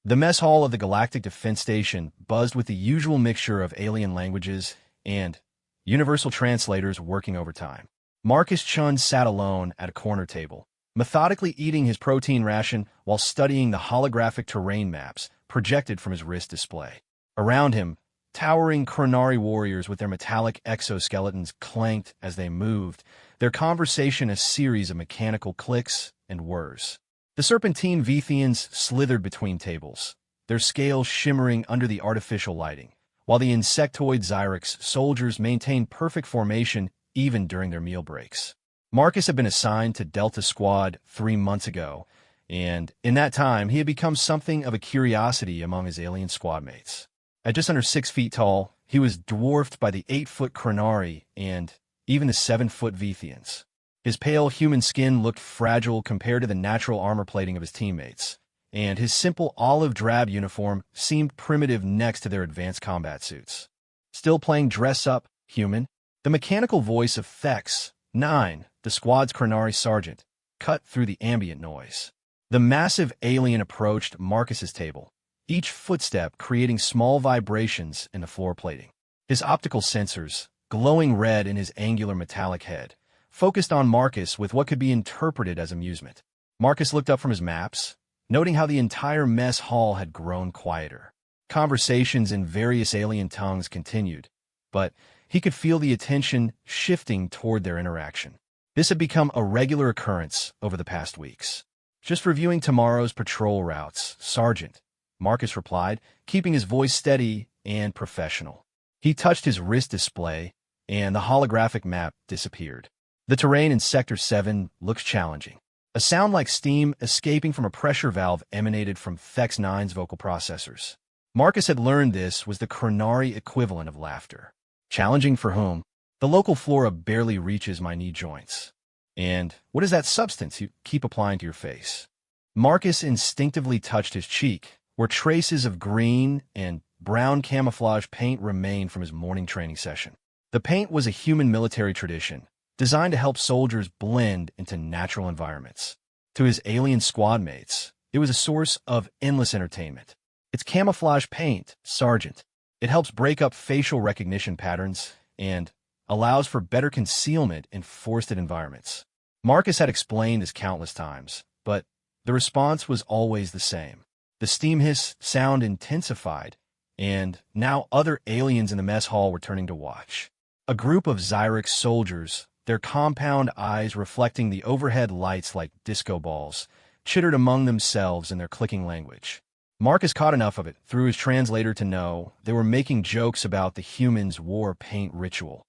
The mess hall of the Galactic Defense Station buzzed with the usual mixture of alien languages and universal translators working overtime. Marcus Chun sat alone at a corner table, methodically eating his protein ration while studying the holographic terrain maps projected from his wrist display. Around him, towering Chronari warriors with their metallic exoskeletons clanked as they moved, their conversation a series of mechanical clicks and whirs. The serpentine Vithians slithered between tables, their scales shimmering under the artificial lighting, while the insectoid Xyrex soldiers maintained perfect formation even during their meal breaks. Marcus had been assigned to Delta Squad 3 months ago, and in that time he had become something of a curiosity among his alien squad mates. At just under 6 feet tall, he was dwarfed by the 8-foot Chronari and even the 7-foot Vithians. His pale human skin looked fragile compared to the natural armor plating of his teammates, and his simple olive drab uniform seemed primitive next to their advanced combat suits. Still playing dress-up, human? The mechanical voice of Thex 9, the squad's Chronari sergeant, cut through the ambient noise. The massive alien approached Marcus's table, each footstep creating small vibrations in the floor plating. His optical sensors, glowing red in his angular metallic head, focused on Marcus with what could be interpreted as amusement. Marcus looked up from his maps, noting how the entire mess hall had grown quieter. Conversations in various alien tongues continued, but he could feel the attention shifting toward their interaction. This had become a regular occurrence over the past weeks. "Just reviewing tomorrow's patrol routes, Sergeant," Marcus replied, keeping his voice steady and professional. He touched his wrist display, and the holographic map disappeared. The terrain in Sector 7 looked challenging. A sound like steam escaping from a pressure valve emanated from Thex 9's vocal processors. Marcus had learned this was the Chronari equivalent of laughter. Challenging for whom? The local flora barely reaches my knee joints. And what is that substance you keep applying to your face? Marcus instinctively touched his cheek, where traces of green and brown camouflage paint remained from his morning training session. The paint was a human military tradition, designed to help soldiers blend into natural environments. To his alien squad mates, it was a source of endless entertainment. It's camouflage paint, Sergeant. It helps break up facial recognition patterns and allows for better concealment in forested environments. Marcus had explained this countless times, but the response was always the same. The steam hiss sound intensified, and now other aliens in the mess hall were turning to watch. A group of Xyrex soldiers, their compound eyes reflecting the overhead lights like disco balls, chittered among themselves in their clicking language. Marcus caught enough of it through his translator to know they were making jokes about the humans' war paint ritual.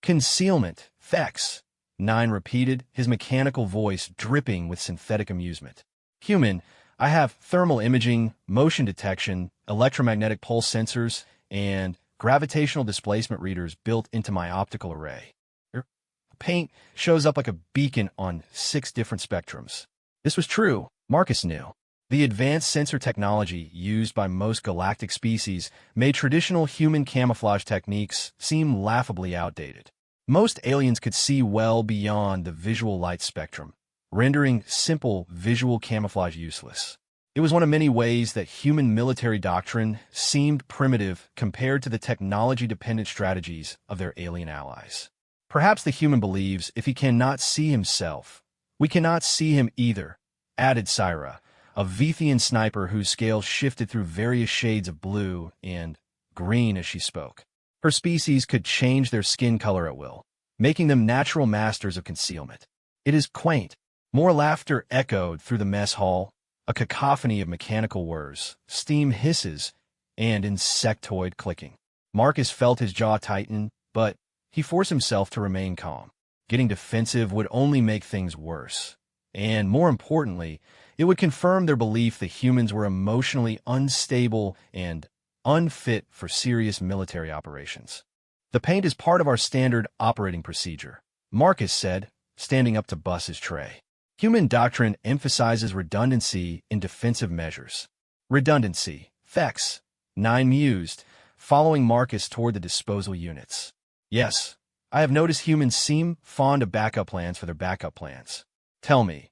"Concealment, Thex," 9 repeated, his mechanical voice dripping with synthetic amusement. "Human, I have thermal imaging, motion detection, electromagnetic pulse sensors, and gravitational displacement readers built into my optical array. Paint shows up like a beacon on 6 different spectrums." This was true, Marcus knew. The advanced sensor technology used by most galactic species made traditional human camouflage techniques seem laughably outdated. Most aliens could see well beyond the visual light spectrum, rendering simple visual camouflage useless. It was one of many ways that human military doctrine seemed primitive compared to the technology-dependent strategies of their alien allies. Perhaps the human believes if he cannot see himself, we cannot see him either, added Syra, a Vithian sniper whose scales shifted through various shades of blue and green as she spoke. Her species could change their skin color at will, making them natural masters of concealment. It is quaint. More laughter echoed through the mess hall, a cacophony of mechanical whirs, steam hisses, and insectoid clicking. Marcus felt his jaw tighten, but he forced himself to remain calm. Getting defensive would only make things worse. And more importantly, it would confirm their belief that humans were emotionally unstable and unfit for serious military operations. "The paint is part of our standard operating procedure," Marcus said, standing up to bust his tray. "Human doctrine emphasizes redundancy in defensive measures." "Redundancy," Thex 9 mused, following Marcus toward the disposal units. "Yes, I have noticed humans seem fond of backup plans for their backup plans. Tell me,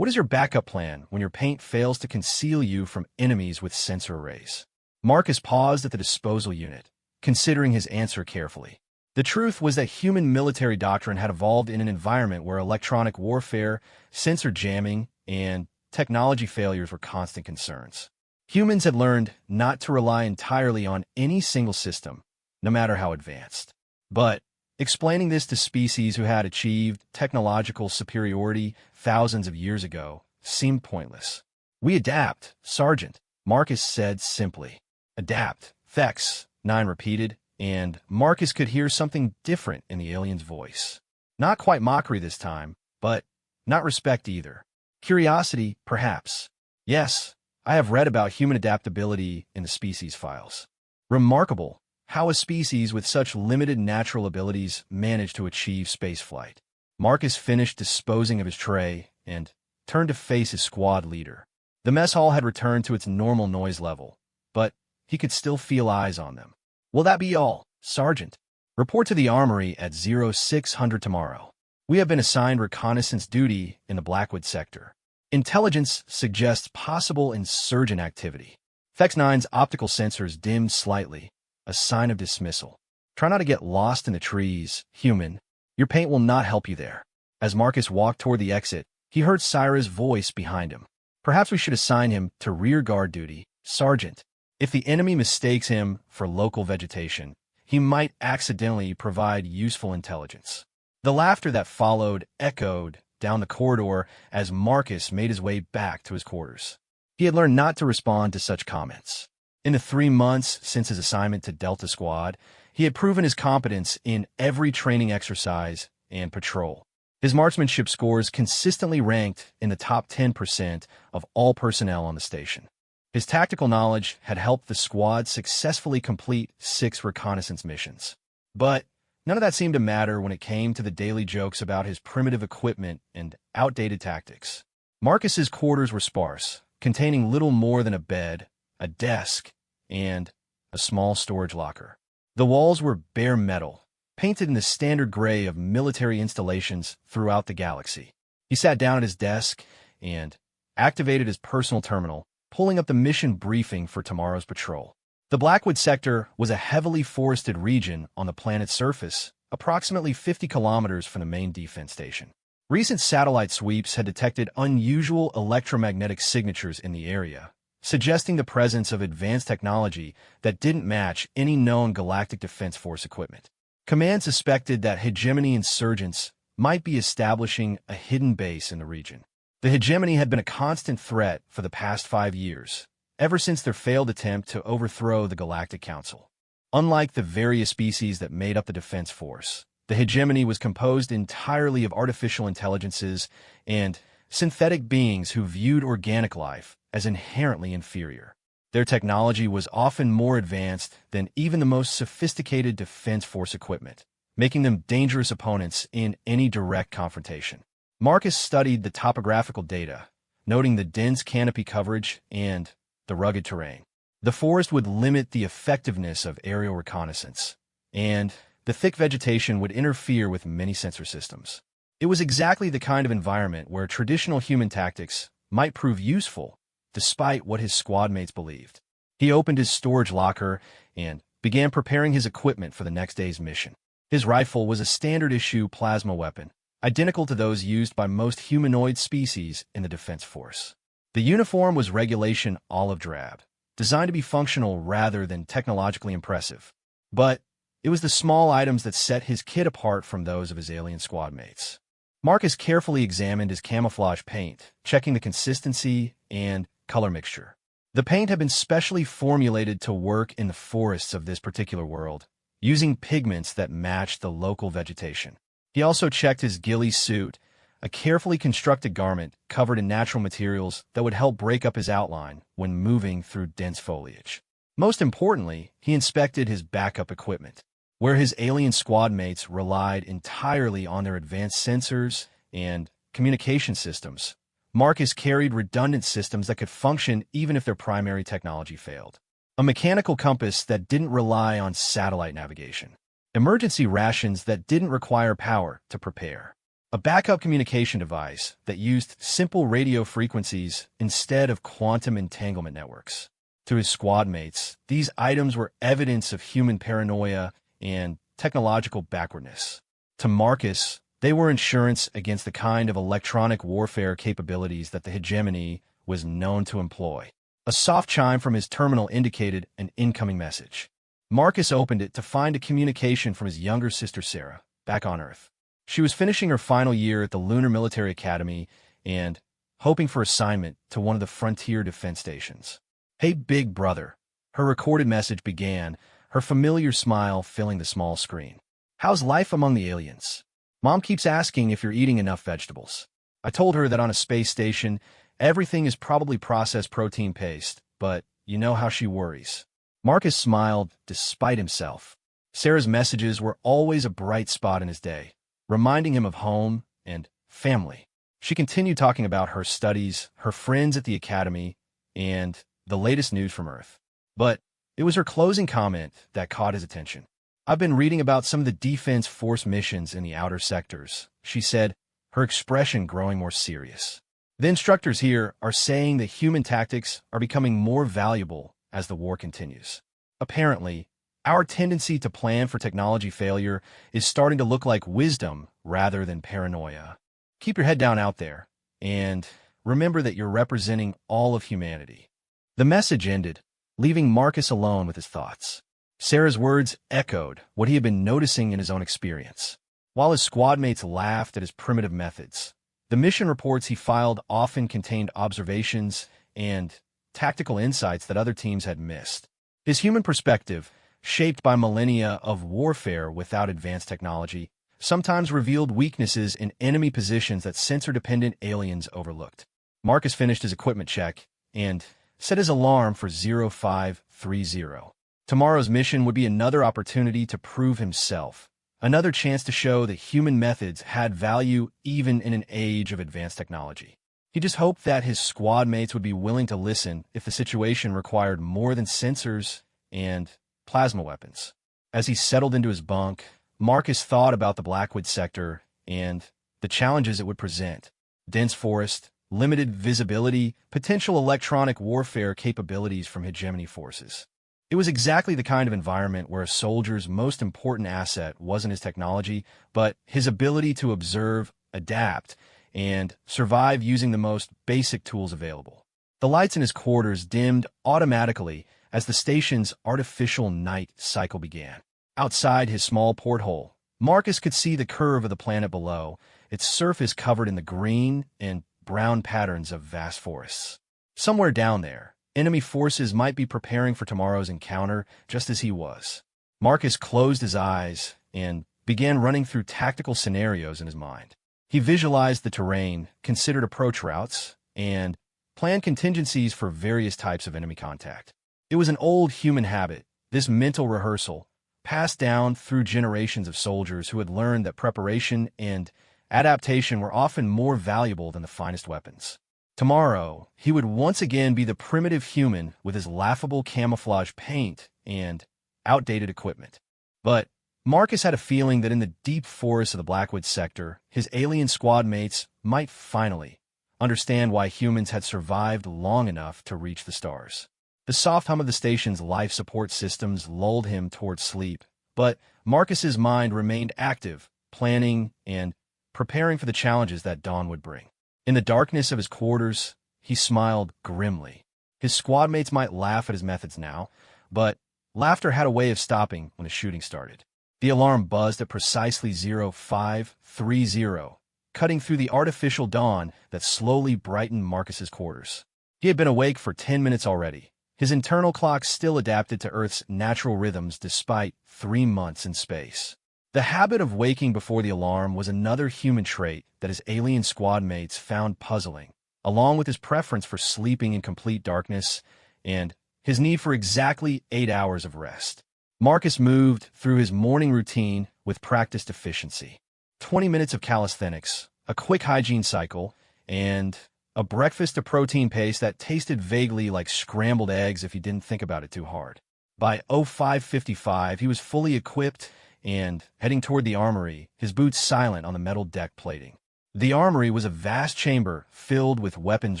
What is your backup plan when your paint fails to conceal you from enemies with sensor arrays? Marcus paused at the disposal unit, considering his answer carefully. The truth was that human military doctrine had evolved in an environment where electronic warfare, sensor jamming, and technology failures were constant concerns. Humans had learned not to rely entirely on any single system, no matter how advanced. But explaining this to species who had achieved technological superiority thousands of years ago seemed pointless. "We adapt, Sergeant," Marcus said simply. "Adapt," Thex-9 repeated, and Marcus could hear something different in the alien's voice. Not quite mockery this time, but not respect either. Curiosity, perhaps. "Yes, I have read about human adaptability in the species files. Remarkable how a species with such limited natural abilities managed to achieve spaceflight." Marcus finished disposing of his tray and turned to face his squad leader. The mess hall had returned to its normal noise level, but he could still feel eyes on them. "Will that be all, Sergeant? Report to the armory at 0600 tomorrow. We have been assigned reconnaissance duty in the Blackwood sector. Intelligence suggests possible insurgent activity." Thex-9's optical sensors dimmed slightly, a sign of dismissal. "Try not to get lost in the trees, human. Your paint will not help you there." As Marcus walked toward the exit, he heard Syra's voice behind him. "Perhaps we should assign him to rear guard duty, Sergeant. If the enemy mistakes him for local vegetation, he might accidentally provide useful intelligence." The laughter that followed echoed down the corridor as Marcus made his way back to his quarters. He had learned not to respond to such comments. In the 3 months since his assignment to Delta Squad, he had proven his competence in every training exercise and patrol. His marksmanship scores consistently ranked in the top 10% of all personnel on the station. His tactical knowledge had helped the squad successfully complete 6 reconnaissance missions. But none of that seemed to matter when it came to the daily jokes about his primitive equipment and outdated tactics. Marcus's quarters were sparse, containing little more than a bed, a desk, and a small storage locker. The walls were bare metal, painted in the standard gray of military installations throughout the galaxy. He sat down at his desk and activated his personal terminal, pulling up the mission briefing for tomorrow's patrol. The Blackwood sector was a heavily forested region on the planet's surface, approximately 50 kilometers from the main defense station. Recent satellite sweeps had detected unusual electromagnetic signatures in the area, suggesting the presence of advanced technology that didn't match any known Galactic Defense Force equipment. Command suspected that hegemony insurgents might be establishing a hidden base in the region. The hegemony had been a constant threat for the past 5 years, ever since their failed attempt to overthrow the Galactic Council. Unlike the various species that made up the Defense Force, the hegemony was composed entirely of artificial intelligences and synthetic beings who viewed organic life as inherently inferior. Their technology was often more advanced than even the most sophisticated Defense Force equipment, making them dangerous opponents in any direct confrontation. Marcus studied the topographical data, noting the dense canopy coverage and the rugged terrain. The forest would limit the effectiveness of aerial reconnaissance, and the thick vegetation would interfere with many sensor systems. It was exactly the kind of environment where traditional human tactics might prove useful, despite what his squad mates believed. He opened his storage locker and began preparing his equipment for the next day's mission. His rifle was a standard-issue plasma weapon, identical to those used by most humanoid species in the Defense Force. The uniform was regulation olive drab, designed to be functional rather than technologically impressive. But it was the small items that set his kit apart from those of his alien squad mates. Marcus carefully examined his camouflage paint, checking the consistency and color mixture. The paint had been specially formulated to work in the forests of this particular world, using pigments that matched the local vegetation. He also checked his ghillie suit, a carefully constructed garment covered in natural materials that would help break up his outline when moving through dense foliage. Most importantly, he inspected his backup equipment, where his alien squad mates relied entirely on their advanced sensors and communication systems. Marcus carried redundant systems that could function even if their primary technology failed. A mechanical compass that didn't rely on satellite navigation. Emergency rations that didn't require power to prepare. a backup communication device that used simple radio frequencies instead of quantum entanglement networks. To his squad mates, these items were evidence of human paranoia and technological backwardness. To Marcus, they were insurance against the kind of electronic warfare capabilities that the hegemony was known to employ. A soft chime from his terminal indicated an incoming message. Marcus opened it to find a communication from his younger sister Sarah, back on Earth. She was finishing her final year at the Lunar Military Academy and hoping for assignment to one of the frontier defense stations. "Hey, big brother," her recorded message began, her familiar smile filling the small screen. "How's life among the aliens? Mom keeps asking if you're eating enough vegetables. I told her that on a space station, everything is probably processed protein paste, but you know how she worries." Marcus smiled despite himself. Sarah's messages were always a bright spot in his day, reminding him of home and family. She continued talking about her studies, her friends at the academy, and the latest news from Earth. But it was her closing comment that caught his attention. "I've been reading about some of the Defense Force missions in the outer sectors," she said, her expression growing more serious. "The instructors here are saying that human tactics are becoming more valuable as the war continues. Apparently, our tendency to plan for technology failure is starting to look like wisdom rather than paranoia. Keep your head down out there, and remember that you're representing all of humanity." The message ended, leaving Marcus alone with his thoughts. Sarah's words echoed what he had been noticing in his own experience. While his squad mates laughed at his primitive methods, the mission reports he filed often contained observations and tactical insights that other teams had missed. His human perspective, shaped by millennia of warfare without advanced technology, sometimes revealed weaknesses in enemy positions that sensor-dependent aliens overlooked. Marcus finished his equipment check and set his alarm for 0530. Tomorrow's mission would be another opportunity to prove himself, another chance to show that human methods had value even in an age of advanced technology. He just hoped that his squad mates would be willing to listen if the situation required more than sensors and plasma weapons. As he settled into his bunk, Marcus thought about the Blackwood sector and the challenges it would present. Dense forest, limited visibility, potential electronic warfare capabilities from hegemony forces. It was exactly the kind of environment where a soldier's most important asset wasn't his technology, but his ability to observe, adapt, and survive using the most basic tools available. The lights in his quarters dimmed automatically as the station's artificial night cycle began. Outside his small porthole, Marcus could see the curve of the planet below, its surface covered in the green and brown patterns of vast forests. Somewhere down there, enemy forces might be preparing for tomorrow's encounter just as he was. Marcus closed his eyes and began running through tactical scenarios in his mind. He visualized the terrain, considered approach routes, and planned contingencies for various types of enemy contact. It was an old human habit, this mental rehearsal, passed down through generations of soldiers who had learned that preparation and adaptation were often more valuable than the finest weapons. Tomorrow, he would once again be the primitive human with his laughable camouflage paint and outdated equipment. But Marcus had a feeling that in the deep forests of the Blackwood sector, his alien squad mates might finally understand why humans had survived long enough to reach the stars. The soft hum of the station's life support systems lulled him toward sleep, but Marcus's mind remained active, planning and preparing for the challenges that dawn would bring. In the darkness of his quarters, he smiled grimly. His squad mates might laugh at his methods now, but laughter had a way of stopping when the shooting started. The alarm buzzed at precisely 0530, cutting through the artificial dawn that slowly brightened Marcus's quarters. He had been awake for 10 minutes already. His internal clock still adapted to Earth's natural rhythms despite 3 months in space. The habit of waking before the alarm was another human trait that his alien squad mates found puzzling, along with his preference for sleeping in complete darkness and his need for exactly 8 hours of rest. Marcus moved through his morning routine with practiced efficiency. 20 minutes of calisthenics, a quick hygiene cycle, and a breakfast of protein paste that tasted vaguely like scrambled eggs if you didn't think about it too hard. By 0555, he was fully equipped and heading toward the armory, his boots silent on the metal deck plating. The armory was a vast chamber filled with weapons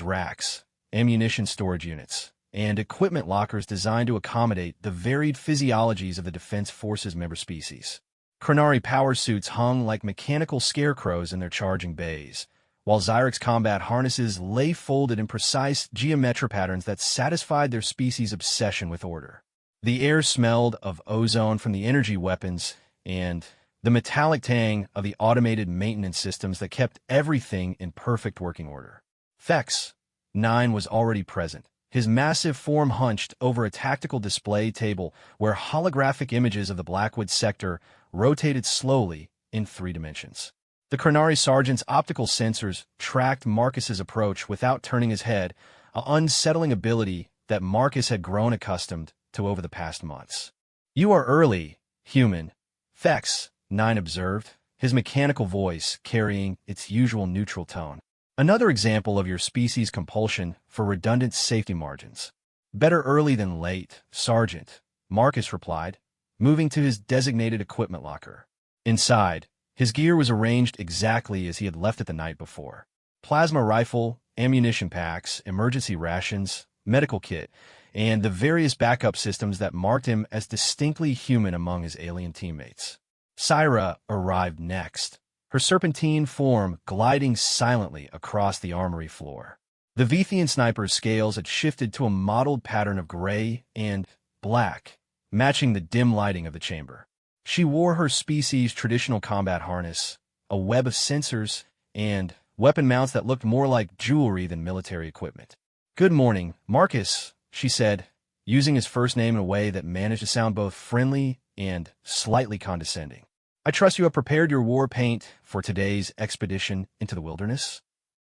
racks, ammunition storage units, and equipment lockers designed to accommodate the varied physiologies of the Defense Forces member species. Chronari power suits hung like mechanical scarecrows in their charging bays, while Xyrix combat harnesses lay folded in precise geometric patterns that satisfied their species' obsession with order. The air smelled of ozone from the energy weapons and the metallic tang of the automated maintenance systems that kept everything in perfect working order. Thex 9 was already present, his massive form hunched over a tactical display table where holographic images of the Blackwood sector rotated slowly in 3 dimensions. The Chronari sergeant's optical sensors tracked Marcus's approach without turning his head, an unsettling ability that Marcus had grown accustomed to over the past months. "You are early, human," Thex 9 observed, his mechanical voice carrying its usual neutral tone. "Another example of your species' compulsion for redundant safety margins." "Better early than late, Sergeant," Marcus replied, moving to his designated equipment locker. Inside, his gear was arranged exactly as he had left it the night before. Plasma rifle, ammunition packs, emergency rations, medical kit, and the various backup systems that marked him as distinctly human among his alien teammates. Syra arrived next, her serpentine form gliding silently across the armory floor. The Vethian sniper's scales had shifted to a mottled pattern of gray and black, matching the dim lighting of the chamber. She wore her species' traditional combat harness, a web of sensors, and weapon mounts that looked more like jewelry than military equipment. "Good morning, Marcus," she said, using his first name in a way that managed to sound both friendly and slightly condescending. "I trust you have prepared your war paint for today's expedition into the wilderness?"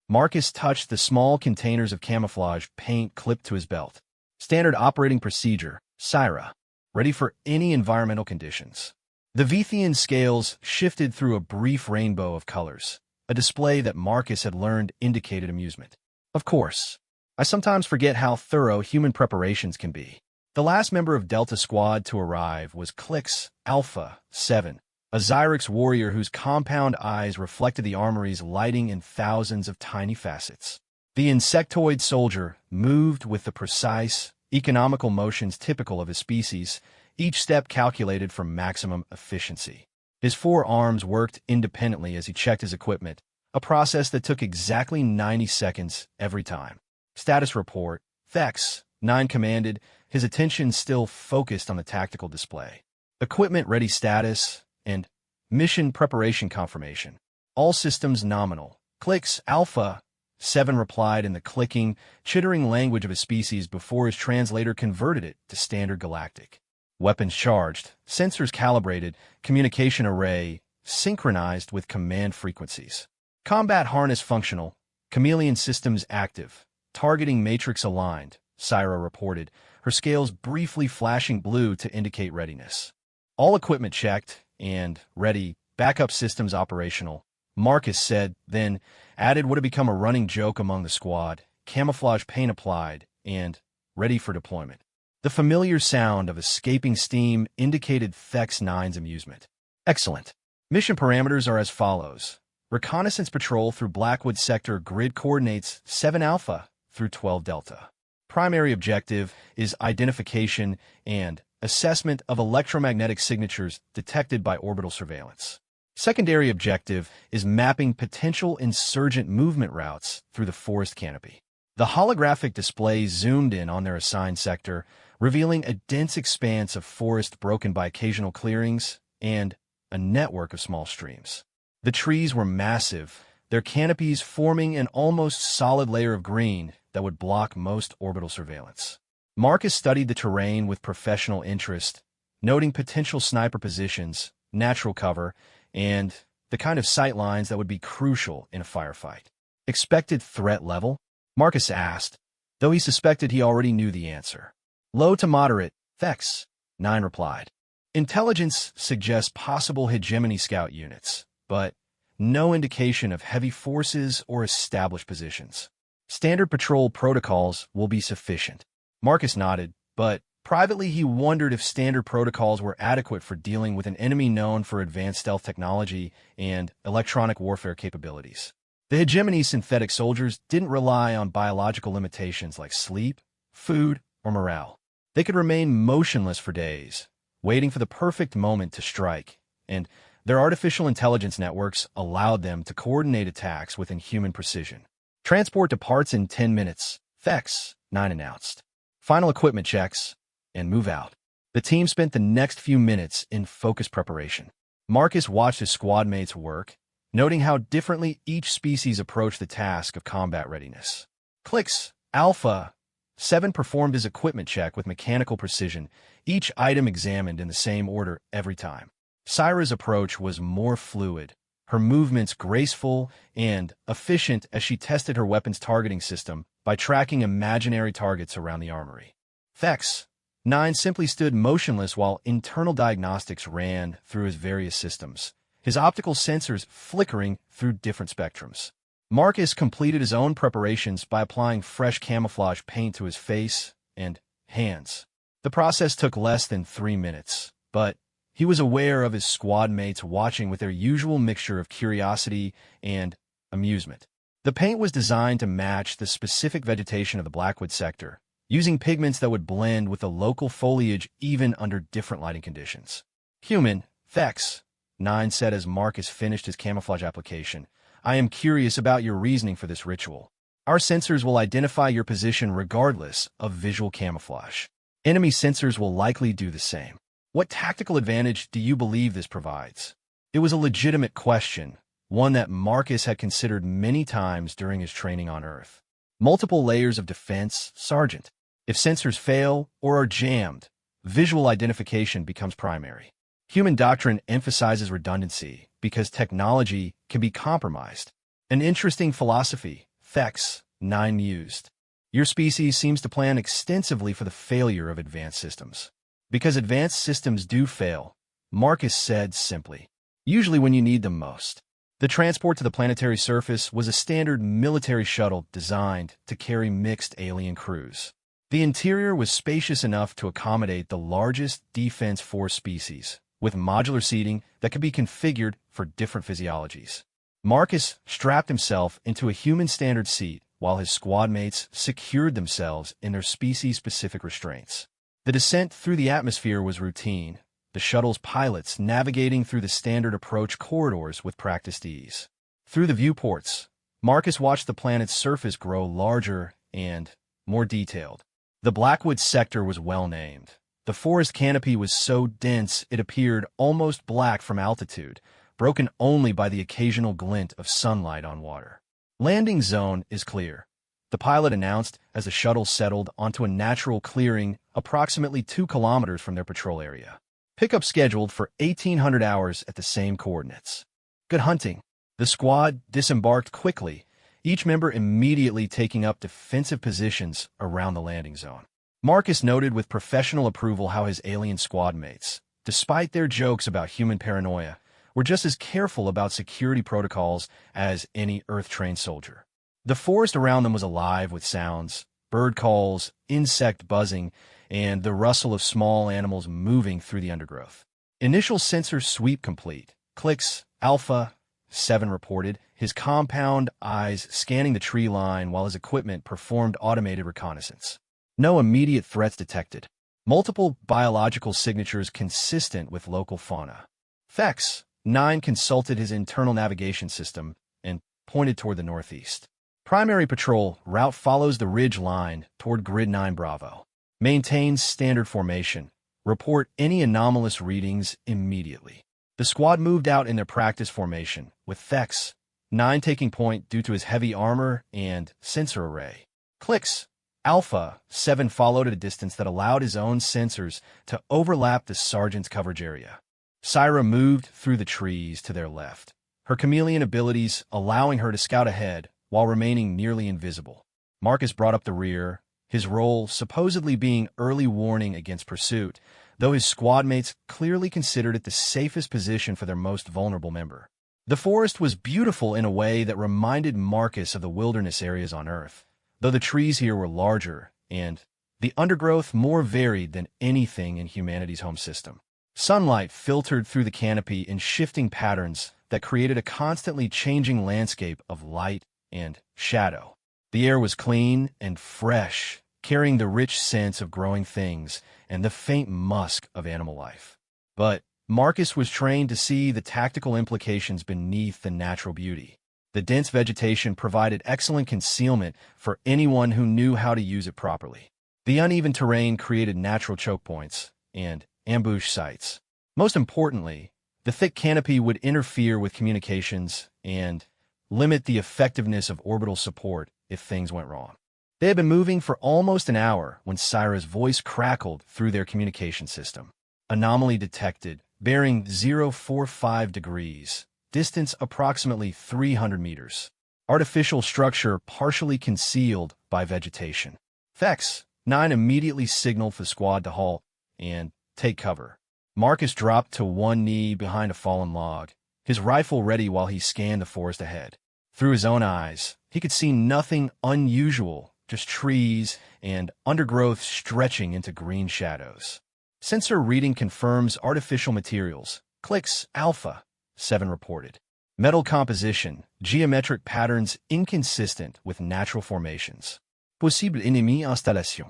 Marcus touched the small containers of camouflage paint clipped to his belt. "Standard operating procedure, Syra. Ready for any environmental conditions." The Vethian scales shifted through a brief rainbow of colors, a display that Marcus had learned indicated amusement. "Of course. I sometimes forget how thorough human preparations can be." The last member of Delta Squad to arrive was Clix Alpha 7, a Xyrix warrior whose compound eyes reflected the armory's lighting in thousands of tiny facets. The insectoid soldier moved with the precise, economical motions typical of his species, each step calculated for maximum efficiency. His 4 arms worked independently as he checked his equipment, a process that took exactly 90 seconds every time. "Status report," Thex 9 commanded, his attention still focused on the tactical display. "Equipment ready status," and "Mission preparation confirmation. All systems nominal." Clix Alpha 7 replied in the clicking, chittering language of his species before his translator converted it to standard Galactic. "Weapons charged, sensors calibrated, communication array synchronized with command frequencies. Combat harness functional, chameleon systems active, targeting matrix aligned," Syra reported, her scales briefly flashing blue to indicate readiness. "All equipment checked and ready, backup systems operational," Marcus said, then added what had become a running joke among the squad: "Camouflage paint applied and ready for deployment." The familiar sound of escaping steam indicated Thex 9's amusement. "Excellent. Mission parameters are as follows. Reconnaissance patrol through Blackwood sector, grid coordinates 7 Alpha through 12 Delta. Primary objective is identification and assessment of electromagnetic signatures detected by orbital surveillance. Secondary objective is mapping potential insurgent movement routes through the forest canopy." The holographic display zoomed in on their assigned sector, revealing a dense expanse of forest broken by occasional clearings and a network of small streams. The trees were massive, their canopies forming an almost solid layer of green that would block most orbital surveillance. Marcus studied the terrain with professional interest, noting potential sniper positions, natural cover, and the kind of sight lines that would be crucial in a firefight. "Expected threat level?" Marcus asked, though he suspected he already knew the answer. "Low to moderate," Thex 9 replied. "Intelligence suggests possible hegemony scout units, but no indication of heavy forces or established positions. Standard patrol protocols will be sufficient." Marcus nodded, but privately he wondered if standard protocols were adequate for dealing with an enemy known for advanced stealth technology and electronic warfare capabilities. The hegemony synthetic soldiers didn't rely on biological limitations like sleep, food, or morale. They could remain motionless for days, waiting for the perfect moment to strike, and their artificial intelligence networks allowed them to coordinate attacks with inhuman precision. Transport departs in 10 minutes, HFY-9 announced. Final equipment checks, and move out. The team spent the next few minutes in focused preparation. Marcus watched his squad mates work, noting how differently each species approached the task of combat readiness. Clicks, Alpha 7 performed his equipment check with mechanical precision, each item examined in the same order every time. Syra's approach was more fluid, her movements graceful and efficient as she tested her weapon's targeting system by tracking imaginary targets around the armory. HFY-9 simply stood motionless while internal diagnostics ran through his various systems, his optical sensors flickering through different spectrums. Marcus completed his own preparations by applying fresh camouflage paint to his face and hands. The process took less than 3 minutes, but he was aware of his squad mates watching with their usual mixture of curiosity and amusement. The paint was designed to match the specific vegetation of the Blackwood sector, using pigments that would blend with the local foliage even under different lighting conditions. Human, HFY-9 said as Marcus finished his camouflage application, I am curious about your reasoning for this ritual. Our sensors will identify your position regardless of visual camouflage. Enemy sensors will likely do the same. What tactical advantage do you believe this provides? It was a legitimate question, one that Marcus had considered many times during his training on Earth. Multiple layers of defense, Sergeant. If sensors fail or are jammed, visual identification becomes primary. Human doctrine emphasizes redundancy because technology can be compromised. An interesting philosophy, HFY-9 mused. Your species seems to plan extensively for the failure of advanced systems. Because advanced systems do fail, Marcus said simply, usually when you need them most. The transport to the planetary surface was a standard military shuttle designed to carry mixed alien crews. The interior was spacious enough to accommodate the largest defense force species, with modular seating that could be configured for different physiologies. Marcus strapped himself into a human standard seat while his squad mates secured themselves in their species-specific restraints. The descent through the atmosphere was routine, the shuttle's pilots navigating through the standard approach corridors with practiced ease. Through the viewports, Marcus watched the planet's surface grow larger and more detailed. The Blackwood sector was well named. The forest canopy was so dense it appeared almost black from altitude, broken only by the occasional glint of sunlight on water. Landing zone is clear, the pilot announced as the shuttle settled onto a natural clearing approximately 2 kilometers from their patrol area. Pickup scheduled for 1800 hours at the same coordinates. Good hunting. The squad disembarked quickly, each member immediately taking up defensive positions around the landing zone. Marcus noted with professional approval how his alien squad mates, despite their jokes about human paranoia, were just as careful about security protocols as any Earth-trained soldier. The forest around them was alive with sounds, bird calls, insect buzzing, and the rustle of small animals moving through the undergrowth. Initial sensor sweep complete. Clicks, Alpha 7 reported, his compound eyes scanning the tree line while his equipment performed automated reconnaissance. No immediate threats detected. Multiple biological signatures consistent with local fauna. HFY-9 consulted his internal navigation system and pointed toward the northeast. Primary patrol route follows the ridge line toward Grid 9 Bravo. Maintains standard formation. Report any anomalous readings immediately. The squad moved out in their practice formation, with HFY-9 taking point due to his heavy armor and sensor array. Clicks. Alpha 7 followed at a distance that allowed his own sensors to overlap the sergeant's coverage area. Syra moved through the trees to their left, her chameleon abilities allowing her to scout ahead while remaining nearly invisible. Marcus brought up the rear, his role supposedly being early warning against pursuit, though his squad mates clearly considered it the safest position for their most vulnerable member. The forest was beautiful in a way that reminded Marcus of the wilderness areas on Earth, though the trees here were larger and the undergrowth more varied than anything in humanity's home system. Sunlight filtered through the canopy in shifting patterns that created a constantly changing landscape of light and shadow. The air was clean and fresh, carrying the rich scents of growing things and the faint musk of animal life. But Marcus was trained to see the tactical implications beneath the natural beauty. The dense vegetation provided excellent concealment for anyone who knew how to use it properly. The uneven terrain created natural choke points and ambush sites. Most importantly, the thick canopy would interfere with communications and limit the effectiveness of orbital support if things went wrong. They had been moving for almost an hour when Syra's voice crackled through their communication system. Anomaly detected, bearing 045 degrees, distance approximately 300 meters. Artificial structure partially concealed by vegetation. Fex 9 immediately signaled for the squad to halt and take cover. Marcus dropped to one knee behind a fallen log, his rifle ready while he scanned the forest ahead. Through his own eyes, he could see nothing unusual, just trees and undergrowth stretching into green shadows. Sensor reading confirms artificial materials. Clicks Alpha 7 reported. Metal composition, geometric patterns inconsistent with natural formations. Possible ennemi installation.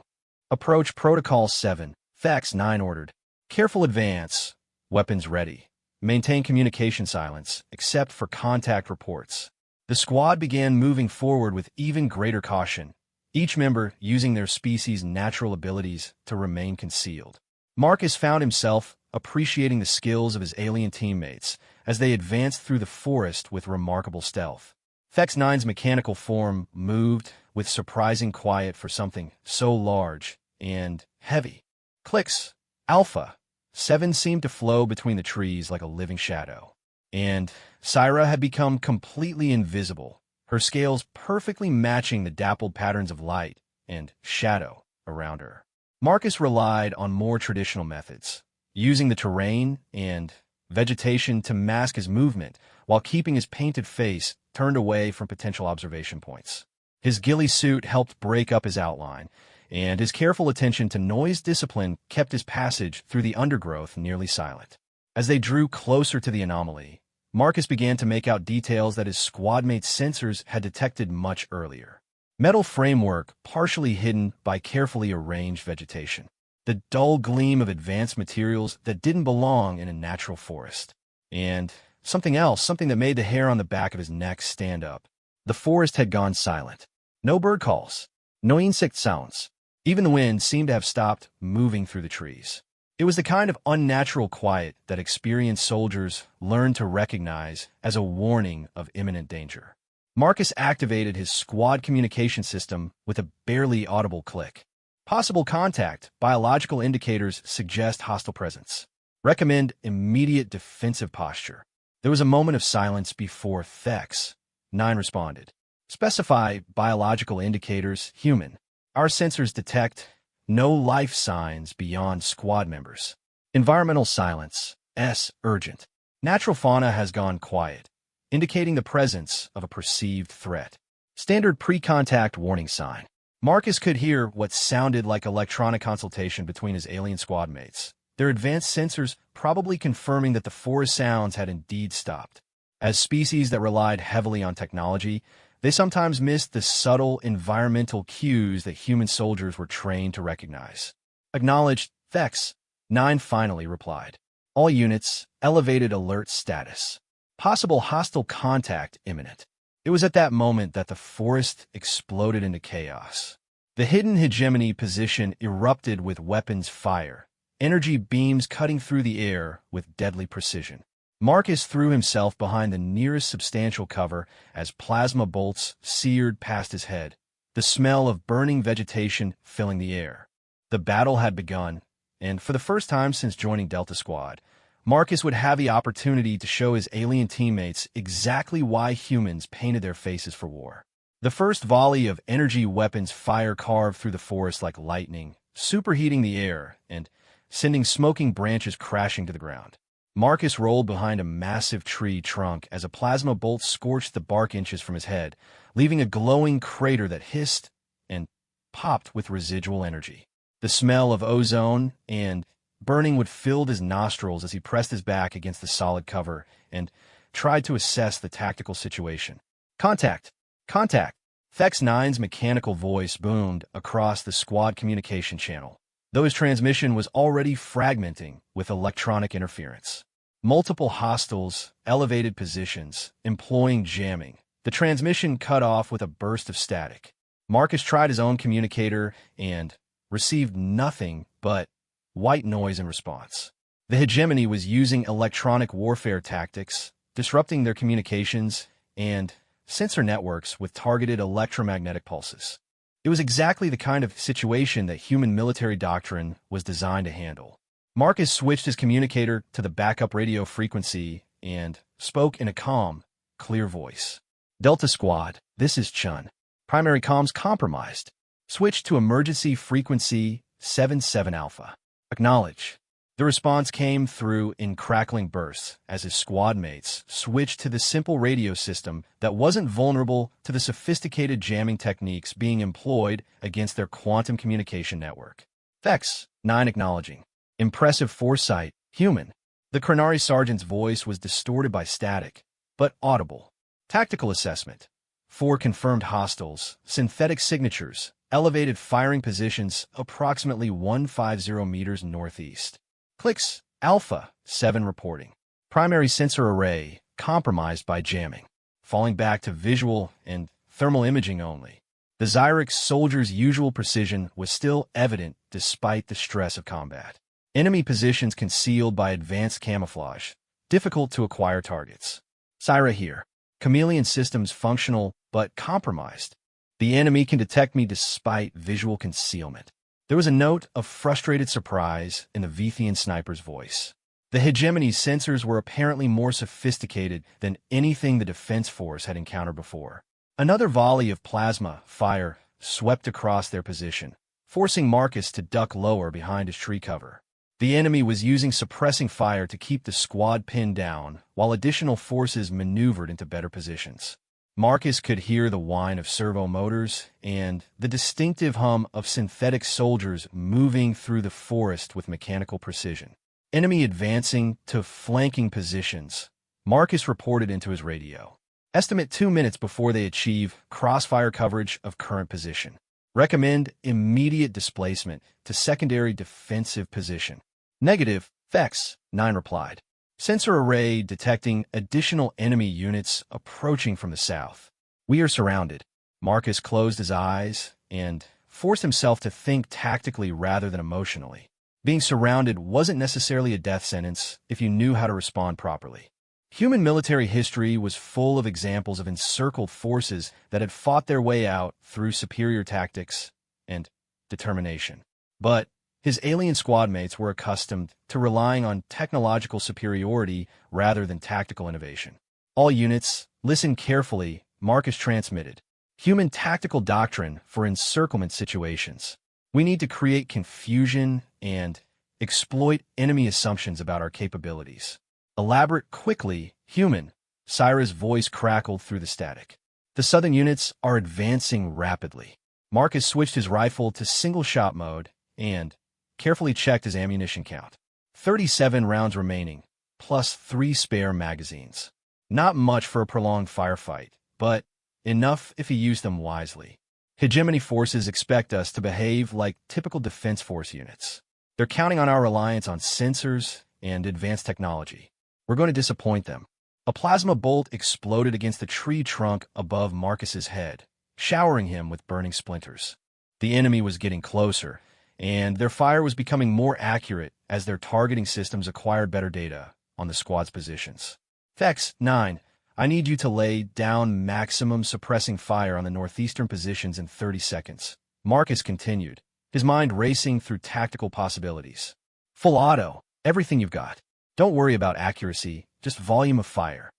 Approach Protocol 7. Fax 9 ordered. Careful advance. Weapons ready. Maintain communication silence, except for contact reports. The squad began moving forward with even greater caution, each member using their species' natural abilities to remain concealed. Marcus found himself appreciating the skills of his alien teammates as they advanced through the forest with remarkable stealth. Fex 9's mechanical form moved with surprising quiet for something so large and heavy. Clicks Alpha 7 seemed to flow between the trees like a living shadow. And Syra had become completely invisible, her scales perfectly matching the dappled patterns of light and shadow around her. Marcus relied on more traditional methods, using the terrain and vegetation to mask his movement while keeping his painted face turned away from potential observation points. His ghillie suit helped break up his outline, and his careful attention to noise discipline kept his passage through the undergrowth nearly silent. As they drew closer to the anomaly, Marcus began to make out details that his squadmates' sensors had detected much earlier. Metal framework partially hidden by carefully arranged vegetation. The dull gleam of advanced materials that didn't belong in a natural forest. And something else, something that made the hair on the back of his neck stand up. The forest had gone silent. No bird calls. No insect sounds. Even the wind seemed to have stopped moving through the trees. It was the kind of unnatural quiet that experienced soldiers learned to recognize as a warning of imminent danger. Marcus activated his squad communication system with a barely audible click. Possible contact. Biological indicators suggest hostile presence. Recommend immediate defensive posture. There was a moment of silence before Fex 9 responded. Specify biological indicators. Human. Our sensors detect no life signs beyond squad members. Environmental silence. S. Urgent. Natural fauna has gone quiet, indicating the presence of a perceived threat. Standard pre-contact warning sign. Marcus could hear what sounded like electronic consultation between his alien squad mates, their advanced sensors probably confirming that the forest sounds had indeed stopped. As species that relied heavily on technology, they sometimes missed the subtle environmental cues that human soldiers were trained to recognize. Acknowledged. Fex 9 finally replied. All units, elevated alert status. Possible hostile contact imminent. It was at that moment that the forest exploded into chaos. The hidden hegemony position erupted with weapons fire, energy beams cutting through the air with deadly precision. Marcus threw himself behind the nearest substantial cover as plasma bolts seared past his head, the smell of burning vegetation filling the air. The battle had begun, and for the first time since joining Delta Squad, Marcus would have the opportunity to show his alien teammates exactly why humans painted their faces for war. The first volley of energy weapons fire carved through the forest like lightning, superheating the air and sending smoking branches crashing to the ground. Marcus rolled behind a massive tree trunk as a plasma bolt scorched the bark inches from his head, leaving a glowing crater that hissed and popped with residual energy. The smell of ozone and burning would fill his nostrils as he pressed his back against the solid cover and tried to assess the tactical situation. Contact! Contact! Thex 9's mechanical voice boomed across the squad communication channel, though his transmission was already fragmenting with electronic interference. Multiple hostiles, elevated positions, employing jamming. The transmission cut off with a burst of static. Marcus tried his own communicator and received nothing but white noise in response. The hegemony was using electronic warfare tactics, disrupting their communications and sensor networks with targeted electromagnetic pulses. It was exactly the kind of situation that human military doctrine was designed to handle. Marcus switched his communicator to the backup radio frequency and spoke in a calm, clear voice. Delta Squad, this is Chun. Primary comms compromised. Switch to emergency frequency 77 Alpha. Acknowledge. The response came through in crackling bursts as his squad mates switched to the simple radio system that wasn't vulnerable to the sophisticated jamming techniques being employed against their quantum communication network. Thex 9 acknowledging. Impressive foresight, human. The Chronari Sergeant's voice was distorted by static, but audible. Tactical assessment. 4 confirmed hostiles, synthetic signatures, elevated firing positions approximately 150 meters northeast. Clicks, Alpha 7 reporting. Primary sensor array compromised by jamming, falling back to visual and thermal imaging only. The Xyrix soldier's usual precision was still evident despite the stress of combat. Enemy positions concealed by advanced camouflage, difficult to acquire targets. Syra here. Chameleon systems functional but compromised. The enemy can detect me despite visual concealment. There was a note of frustrated surprise in the Vithian sniper's voice. The hegemony's sensors were apparently more sophisticated than anything the defense force had encountered before. Another volley of plasma fire swept across their position, forcing Marcus to duck lower behind his tree cover. The enemy was using suppressing fire to keep the squad pinned down, while additional forces maneuvered into better positions. Marcus could hear the whine of servo motors and the distinctive hum of synthetic soldiers moving through the forest with mechanical precision. Enemy advancing to flanking positions, Marcus reported into his radio. Estimate 2 minutes before they achieve crossfire coverage of current position. Recommend immediate displacement to secondary defensive position. Negative, Thex 9 replied. Sensor array detecting additional enemy units approaching from the south. We are surrounded. Marcus closed his eyes and forced himself to think tactically rather than emotionally. Being surrounded wasn't necessarily a death sentence if you knew how to respond properly. Human military history was full of examples of encircled forces that had fought their way out through superior tactics and determination. But his alien squad mates were accustomed to relying on technological superiority rather than tactical innovation. All units, listen carefully, Marcus transmitted. Human tactical doctrine for encirclement situations. We need to create confusion and exploit enemy assumptions about our capabilities. Elaborate quickly, human. Syra's voice crackled through the static. The southern units are advancing rapidly. Marcus switched his rifle to single-shot mode and carefully checked his ammunition count. 37 rounds remaining, plus 3 spare magazines. Not much for a prolonged firefight, but enough if he used them wisely. Hegemony forces expect us to behave like typical defense force units. They're counting on our reliance on sensors and advanced technology. We're going to disappoint them. A plasma bolt exploded against the tree trunk above Marcus's head, showering him with burning splinters. The enemy was getting closer, and their fire was becoming more accurate as their targeting systems acquired better data on the squad's positions. Thex 9, I need you to lay down maximum suppressing fire on the northeastern positions in 30 seconds. Marcus continued, his mind racing through tactical possibilities. Full auto, everything you've got. Don't worry about accuracy, just volume of fire.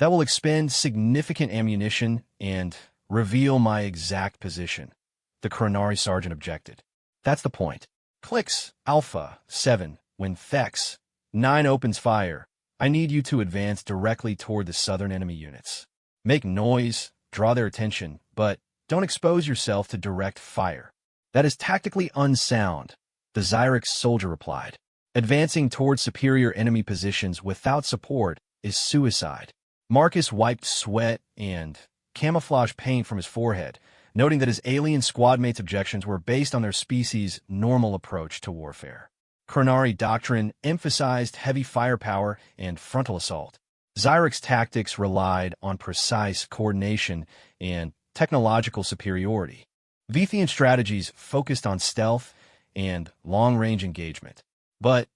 That will expend significant ammunition and reveal my exact position. The Chronari Sergeant objected. That's the point. Clicks, Alpha 7, when Thex 9 opens fire, I need you to advance directly toward the southern enemy units. Make noise, draw their attention, but don't expose yourself to direct fire. That is tactically unsound, the Xyrix soldier replied. Advancing toward superior enemy positions without support is suicide. Marcus wiped sweat and camouflage paint from his forehead, noting that his alien squad mates' objections were based on their species' normal approach to warfare. Chronari doctrine emphasized heavy firepower and frontal assault. Xyric's tactics relied on precise coordination and technological superiority. Vithian strategies focused on stealth and long-range engagement. But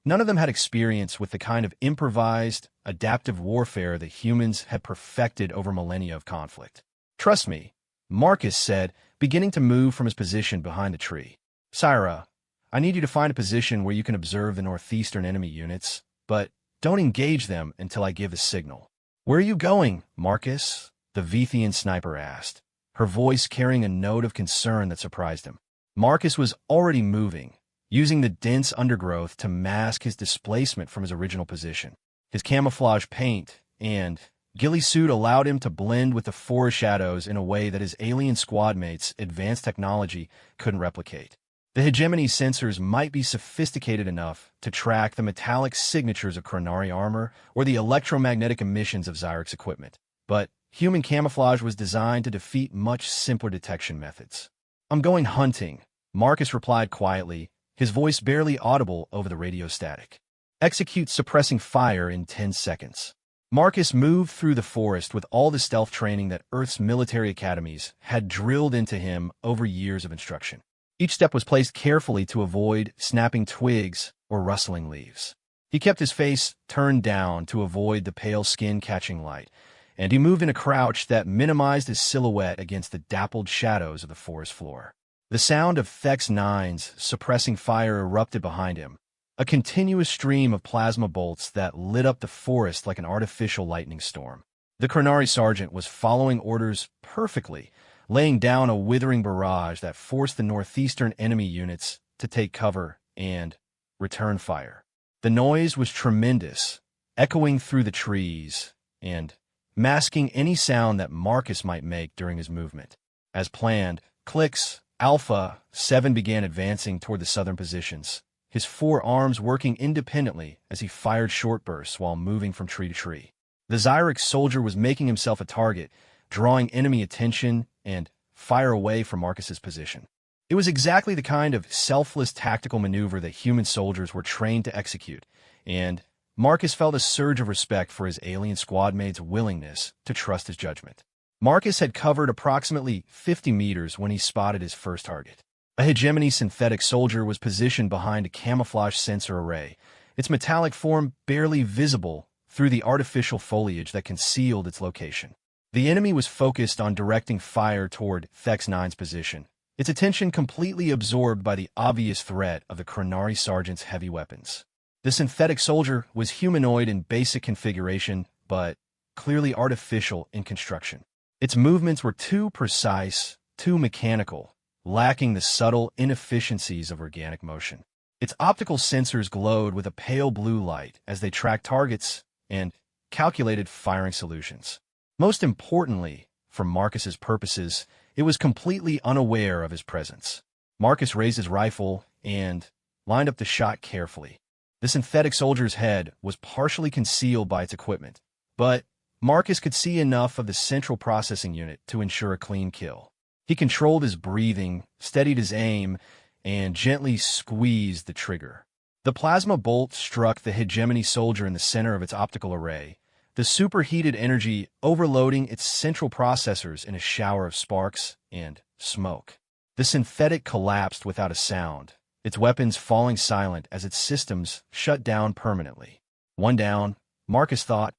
none of them had experience with the kind of improvised, adaptive warfare that humans had perfected over millennia of conflict. "Trust me," Marcus said, beginning to move from his position behind the tree. "Syra, I need you to find a position where you can observe the northeastern enemy units, but don't engage them until I give the signal." "Where are you going, Marcus?" the Vithian sniper asked, her voice carrying a note of concern that surprised him. Marcus was already moving, using the dense undergrowth to mask his displacement from his original position. His camouflage paint and ghillie suit allowed him to blend with the forest shadows in a way that his alien squad mates' advanced technology couldn't replicate. The hegemony sensors might be sophisticated enough to track the metallic signatures of Chronari armor or the electromagnetic emissions of Xyric's equipment, but human camouflage was designed to defeat much simpler detection methods. "I'm going hunting," Marcus replied quietly, his voice barely audible over the radio static. "Execute suppressing fire in 10 seconds. Marcus moved through the forest with all the stealth training that Earth's military academies had drilled into him over years of instruction. Each step was placed carefully to avoid snapping twigs or rustling leaves. He kept his face turned down to avoid the pale skin catching light, and he moved in a crouch that minimized his silhouette against the dappled shadows of the forest floor. The sound of Thex 9's suppressing fire erupted behind him, a continuous stream of plasma bolts that lit up the forest like an artificial lightning storm. The Chronari sergeant was following orders perfectly, laying down a withering barrage that forced the northeastern enemy units to take cover and return fire. The noise was tremendous, echoing through the trees and masking any sound that Marcus might make during his movement. As planned, clicks, Alpha 7 began advancing toward the southern positions, his 4 arms working independently as he fired short bursts while moving from tree to tree. The Xyric soldier was making himself a target, drawing enemy attention and fire away from Marcus's position. It was exactly the kind of selfless tactical maneuver that human soldiers were trained to execute, and Marcus felt a surge of respect for his alien squad mate's willingness to trust his judgment. Marcus had covered approximately 50 meters when he spotted his first target. A hegemony synthetic soldier was positioned behind a camouflage sensor array, its metallic form barely visible through the artificial foliage that concealed its location. The enemy was focused on directing fire toward Thex 9's position, its attention completely absorbed by the obvious threat of the Chronari sergeant's heavy weapons. The synthetic soldier was humanoid in basic configuration, but clearly artificial in construction. Its movements were too precise, too mechanical, lacking the subtle inefficiencies of organic motion. Its optical sensors glowed with a pale blue light as they tracked targets and calculated firing solutions. Most importantly, for Marcus's purposes, it was completely unaware of his presence. Marcus raised his rifle and lined up the shot carefully. The synthetic soldier's head was partially concealed by its equipment, but Marcus could see enough of the central processing unit to ensure a clean kill. He controlled his breathing, steadied his aim, and gently squeezed the trigger. The plasma bolt struck the hegemony soldier in the center of its optical array, the superheated energy overloading its central processors in a shower of sparks and smoke. The synthetic collapsed without a sound, its weapons falling silent as its systems shut down permanently. One down, Marcus thought,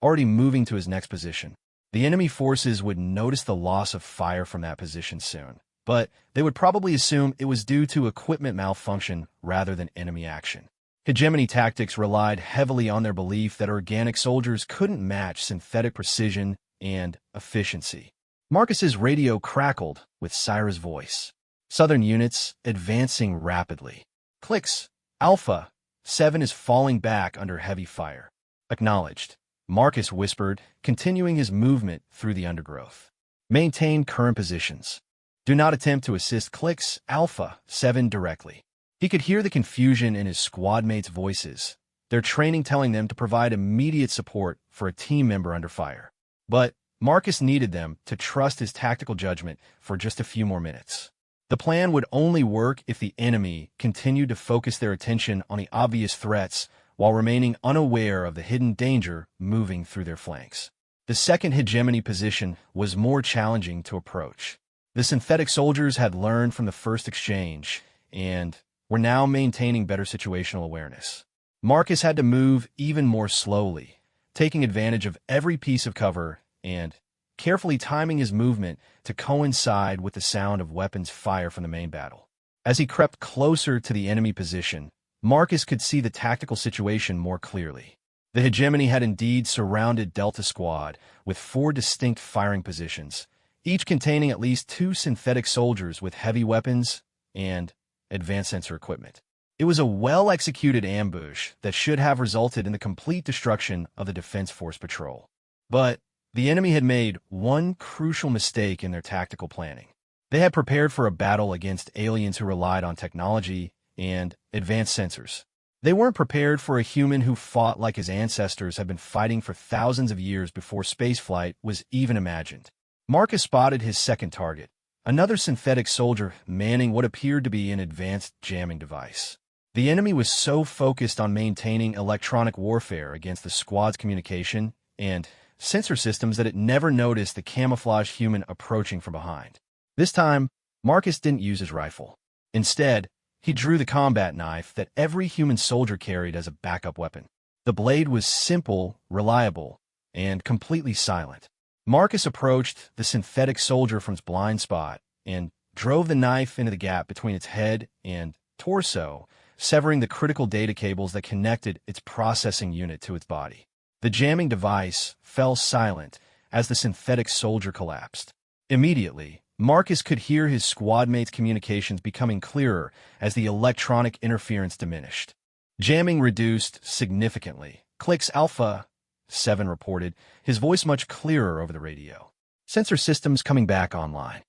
already moving to his next position. The enemy forces would notice the loss of fire from that position soon, but they would probably assume it was due to equipment malfunction rather than enemy action. Hegemony tactics relied heavily on their belief that organic soldiers couldn't match synthetic precision and efficiency. Marcus's radio crackled with Syra's voice. Southern units advancing rapidly. Clicks. Alpha 7 is falling back under heavy fire. Acknowledged, Marcus whispered, continuing his movement through the undergrowth. Maintain current positions. Do not attempt to assist Clicks Alpha 7 directly. He could hear the confusion in his squad mates' voices, their training telling them to provide immediate support for a team member under fire. But Marcus needed them to trust his tactical judgment for just a few more minutes. The plan would only work if the enemy continued to focus their attention on the obvious threats while remaining unaware of the hidden danger moving through their flanks. The second hegemony position was more challenging to approach. The synthetic soldiers had learned from the first exchange and were now maintaining better situational awareness. Marcus had to move even more slowly, taking advantage of every piece of cover and carefully timing his movement to coincide with the sound of weapons fire from the main battle. As he crept closer to the enemy position, Marcus could see the tactical situation more clearly. The hegemony had indeed surrounded Delta Squad with 4 distinct firing positions, each containing at least 2 synthetic soldiers with heavy weapons and advanced sensor equipment. It was a well-executed ambush that should have resulted in the complete destruction of the Defense Force Patrol. But the enemy had made one crucial mistake in their tactical planning. They had prepared for a battle against aliens who relied on technology and advanced sensors. They weren't prepared for a human who fought like his ancestors had been fighting for thousands of years before spaceflight was even imagined. Marcus spotted his second target, another synthetic soldier manning what appeared to be an advanced jamming device. The enemy was so focused on maintaining electronic warfare against the squad's communication and sensor systems that it never noticed the camouflage human approaching from behind. This time, Marcus didn't use his rifle. Instead, he drew the combat knife that every human soldier carried as a backup weapon. The blade was simple, reliable, and completely silent. Marcus approached the synthetic soldier from its blind spot and drove the knife into the gap between its head and torso, severing the critical data cables that connected its processing unit to its body. The jamming device fell silent as the synthetic soldier collapsed. Immediately, Marcus could hear his squad mates' communications becoming clearer as the electronic interference diminished. Jamming reduced significantly. Clicks Alpha 7 reported, his voice much clearer over the radio. Sensor systems coming back online.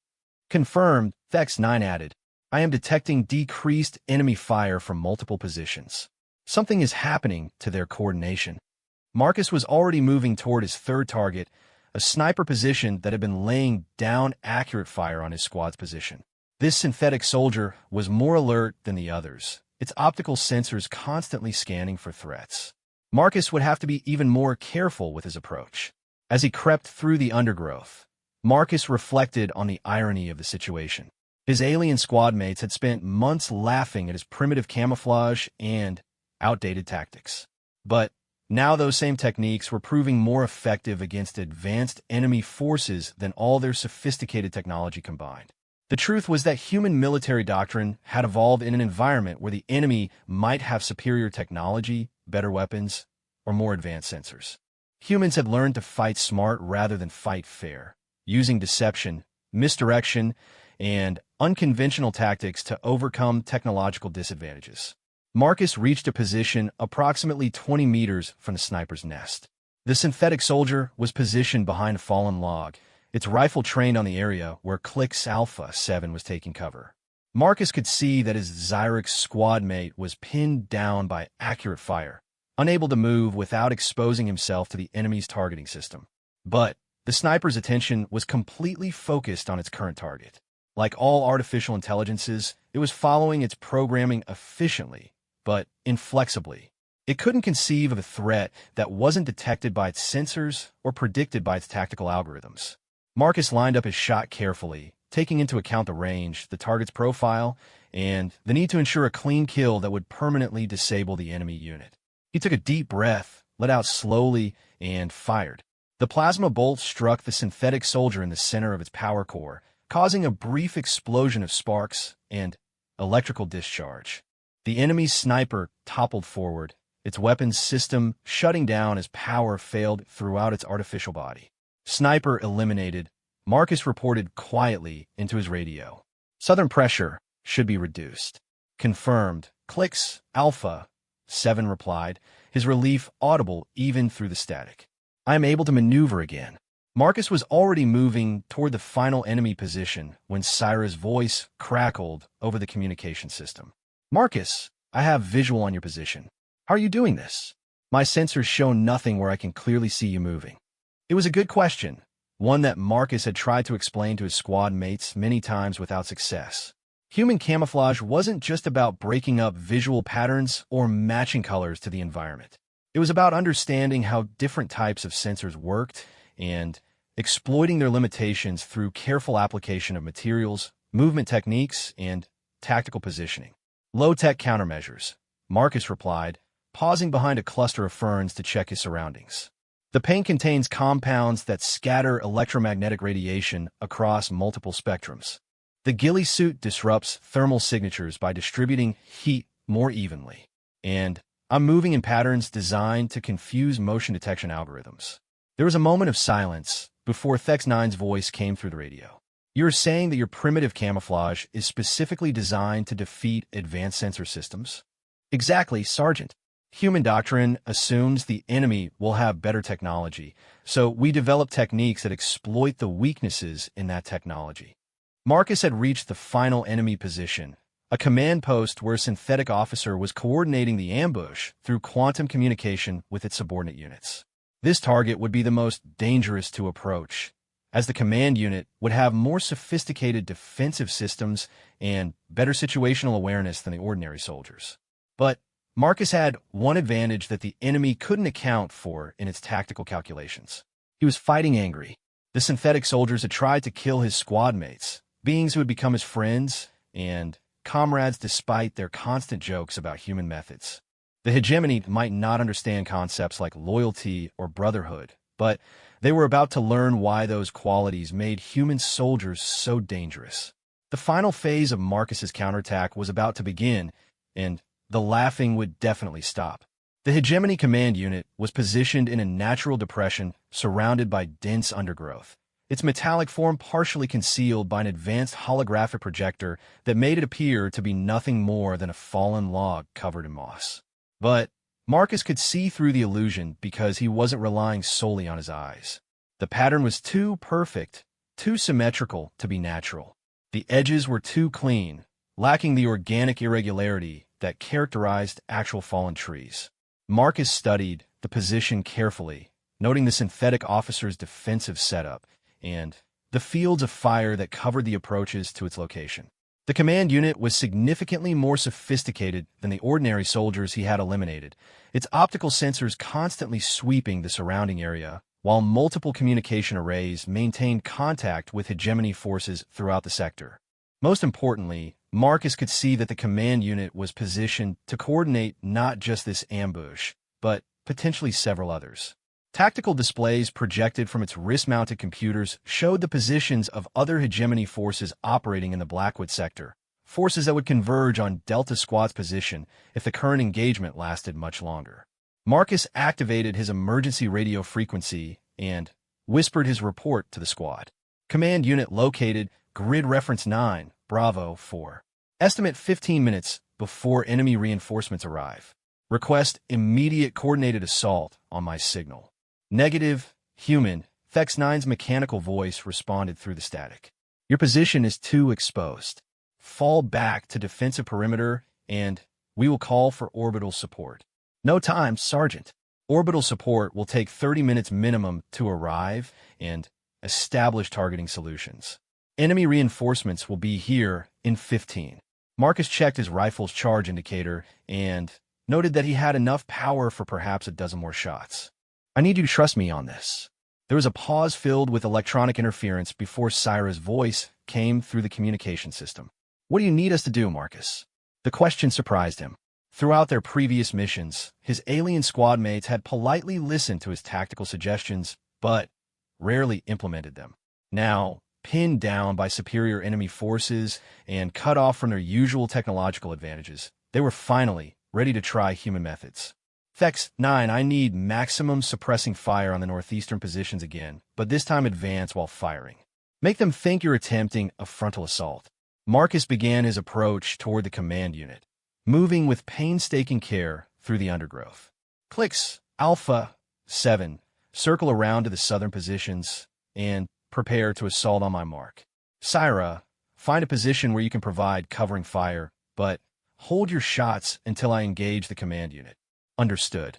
Confirmed, Vex 9 added, I am detecting decreased enemy fire from multiple positions. Something is happening to their coordination. Marcus was already moving toward his third target, a sniper position that had been laying down accurate fire on his squad's position. This synthetic soldier was more alert than the others, its optical sensors constantly scanning for threats. Marcus would have to be even more careful with his approach. As he crept through the undergrowth, Marcus reflected on the irony of the situation. His alien squad mates had spent months laughing at his primitive camouflage and outdated tactics. But now those same techniques were proving more effective against advanced enemy forces than all their sophisticated technology combined. The truth was that human military doctrine had evolved in an environment where the enemy might have superior technology, better weapons, or more advanced sensors. Humans had learned to fight smart rather than fight fair, using deception, misdirection, and unconventional tactics to overcome technological disadvantages. Marcus reached a position approximately 20 meters from the sniper's nest. The synthetic soldier was positioned behind a fallen log, its rifle trained on the area where Clicks Alpha 7 was taking cover. Marcus could see that his Xyrix squad mate was pinned down by accurate fire, unable to move without exposing himself to the enemy's targeting system. But the sniper's attention was completely focused on its current target. Like all artificial intelligences, it was following its programming efficiently, but inflexibly. It couldn't conceive of a threat that wasn't detected by its sensors or predicted by its tactical algorithms. Marcus lined up his shot carefully, taking into account the range, the target's profile, and the need to ensure a clean kill that would permanently disable the enemy unit. He took a deep breath, let out slowly, and fired. The plasma bolt struck the synthetic soldier in the center of its power core, causing a brief explosion of sparks and electrical discharge. The enemy's sniper toppled forward, its weapons system shutting down as power failed throughout its artificial body. Sniper eliminated, Marcus reported quietly into his radio. Southern pressure should be reduced. Confirmed, Clicks Alpha 7 replied, his relief audible even through the static. I am able to maneuver again. Marcus was already moving toward the final enemy position when Syra's voice crackled over the communication system. Marcus, I have visual on your position. How are you doing this? My sensors show nothing where I can clearly see you moving. It was a good question, one that Marcus had tried to explain to his squad mates many times without success. Human camouflage wasn't just about breaking up visual patterns or matching colors to the environment. It was about understanding how different types of sensors worked and exploiting their limitations through careful application of materials, movement techniques, and tactical positioning. Low-tech countermeasures, Marcus replied, pausing behind a cluster of ferns to check his surroundings. The paint contains compounds that scatter electromagnetic radiation across multiple spectrums. The ghillie suit disrupts thermal signatures by distributing heat more evenly. And I'm moving in patterns designed to confuse motion detection algorithms. There was a moment of silence before Thex9's voice came through the radio. You're saying that your primitive camouflage is specifically designed to defeat advanced sensor systems? Exactly, Sergeant. Human doctrine assumes the enemy will have better technology, so we develop techniques that exploit the weaknesses in that technology. Marcus had reached the final enemy position, a command post where a synthetic officer was coordinating the ambush through quantum communication with its subordinate units. This target would be the most dangerous to approach, as the command unit would have more sophisticated defensive systems and better situational awareness than the ordinary soldiers. But Marcus had one advantage that the enemy couldn't account for in its tactical calculations. He was fighting angry. The synthetic soldiers had tried to kill his squad mates, beings who had become his friends and comrades despite their constant jokes about human methods. The hegemony might not understand concepts like loyalty or brotherhood, but they were about to learn why those qualities made human soldiers so dangerous. The final phase of Marcus's counterattack was about to begin, and the laughing would definitely stop. The hegemony command unit was positioned in a natural depression surrounded by dense undergrowth, its metallic form partially concealed by an advanced holographic projector that made it appear to be nothing more than a fallen log covered in moss. But Marcus could see through the illusion because he wasn't relying solely on his eyes. The pattern was too perfect, too symmetrical to be natural. The edges were too clean, lacking the organic irregularity that characterized actual fallen trees. Marcus studied the position carefully, noting the synthetic officer's defensive setup and the fields of fire that covered the approaches to its location. The command unit was significantly more sophisticated than the ordinary soldiers he had eliminated, its optical sensors constantly sweeping the surrounding area, while multiple communication arrays maintained contact with hegemony forces throughout the sector. Most importantly, Marcus could see that the command unit was positioned to coordinate not just this ambush, but potentially several others. Tactical displays projected from its wrist-mounted computers showed the positions of other hegemony forces operating in the Blackwood sector, forces that would converge on Delta Squad's position if the current engagement lasted much longer. Marcus activated his emergency radio frequency and whispered his report to the squad. Command unit located, grid reference 9, Bravo 4. Estimate 15 minutes before enemy reinforcements arrive. Request immediate coordinated assault on my signal. Negative, human, Thex9's mechanical voice responded through the static. Your position is too exposed. Fall back to defensive perimeter, and we will call for orbital support. No time, Sergeant. Orbital support will take 30 minutes minimum to arrive and establish targeting solutions. Enemy reinforcements will be here in 15. Marcus checked his rifle's charge indicator and noted that he had enough power for perhaps a dozen more shots. I need you to trust me on this. There was a pause filled with electronic interference before Syra's voice came through the communication system. What do you need us to do, Marcus? The question surprised him. Throughout their previous missions, his alien squad mates had politely listened to his tactical suggestions, but rarely implemented them. Now, pinned down by superior enemy forces and cut off from their usual technological advantages, they were finally ready to try human methods. Thex9, I need maximum suppressing fire on the northeastern positions again, but this time advance while firing. Make them think you're attempting a frontal assault. Marcus began his approach toward the command unit, moving with painstaking care through the undergrowth. Clicks, Alpha 7, circle around to the southern positions and prepare to assault on my mark. Syra, find a position where you can provide covering fire, but hold your shots until I engage the command unit. Understood,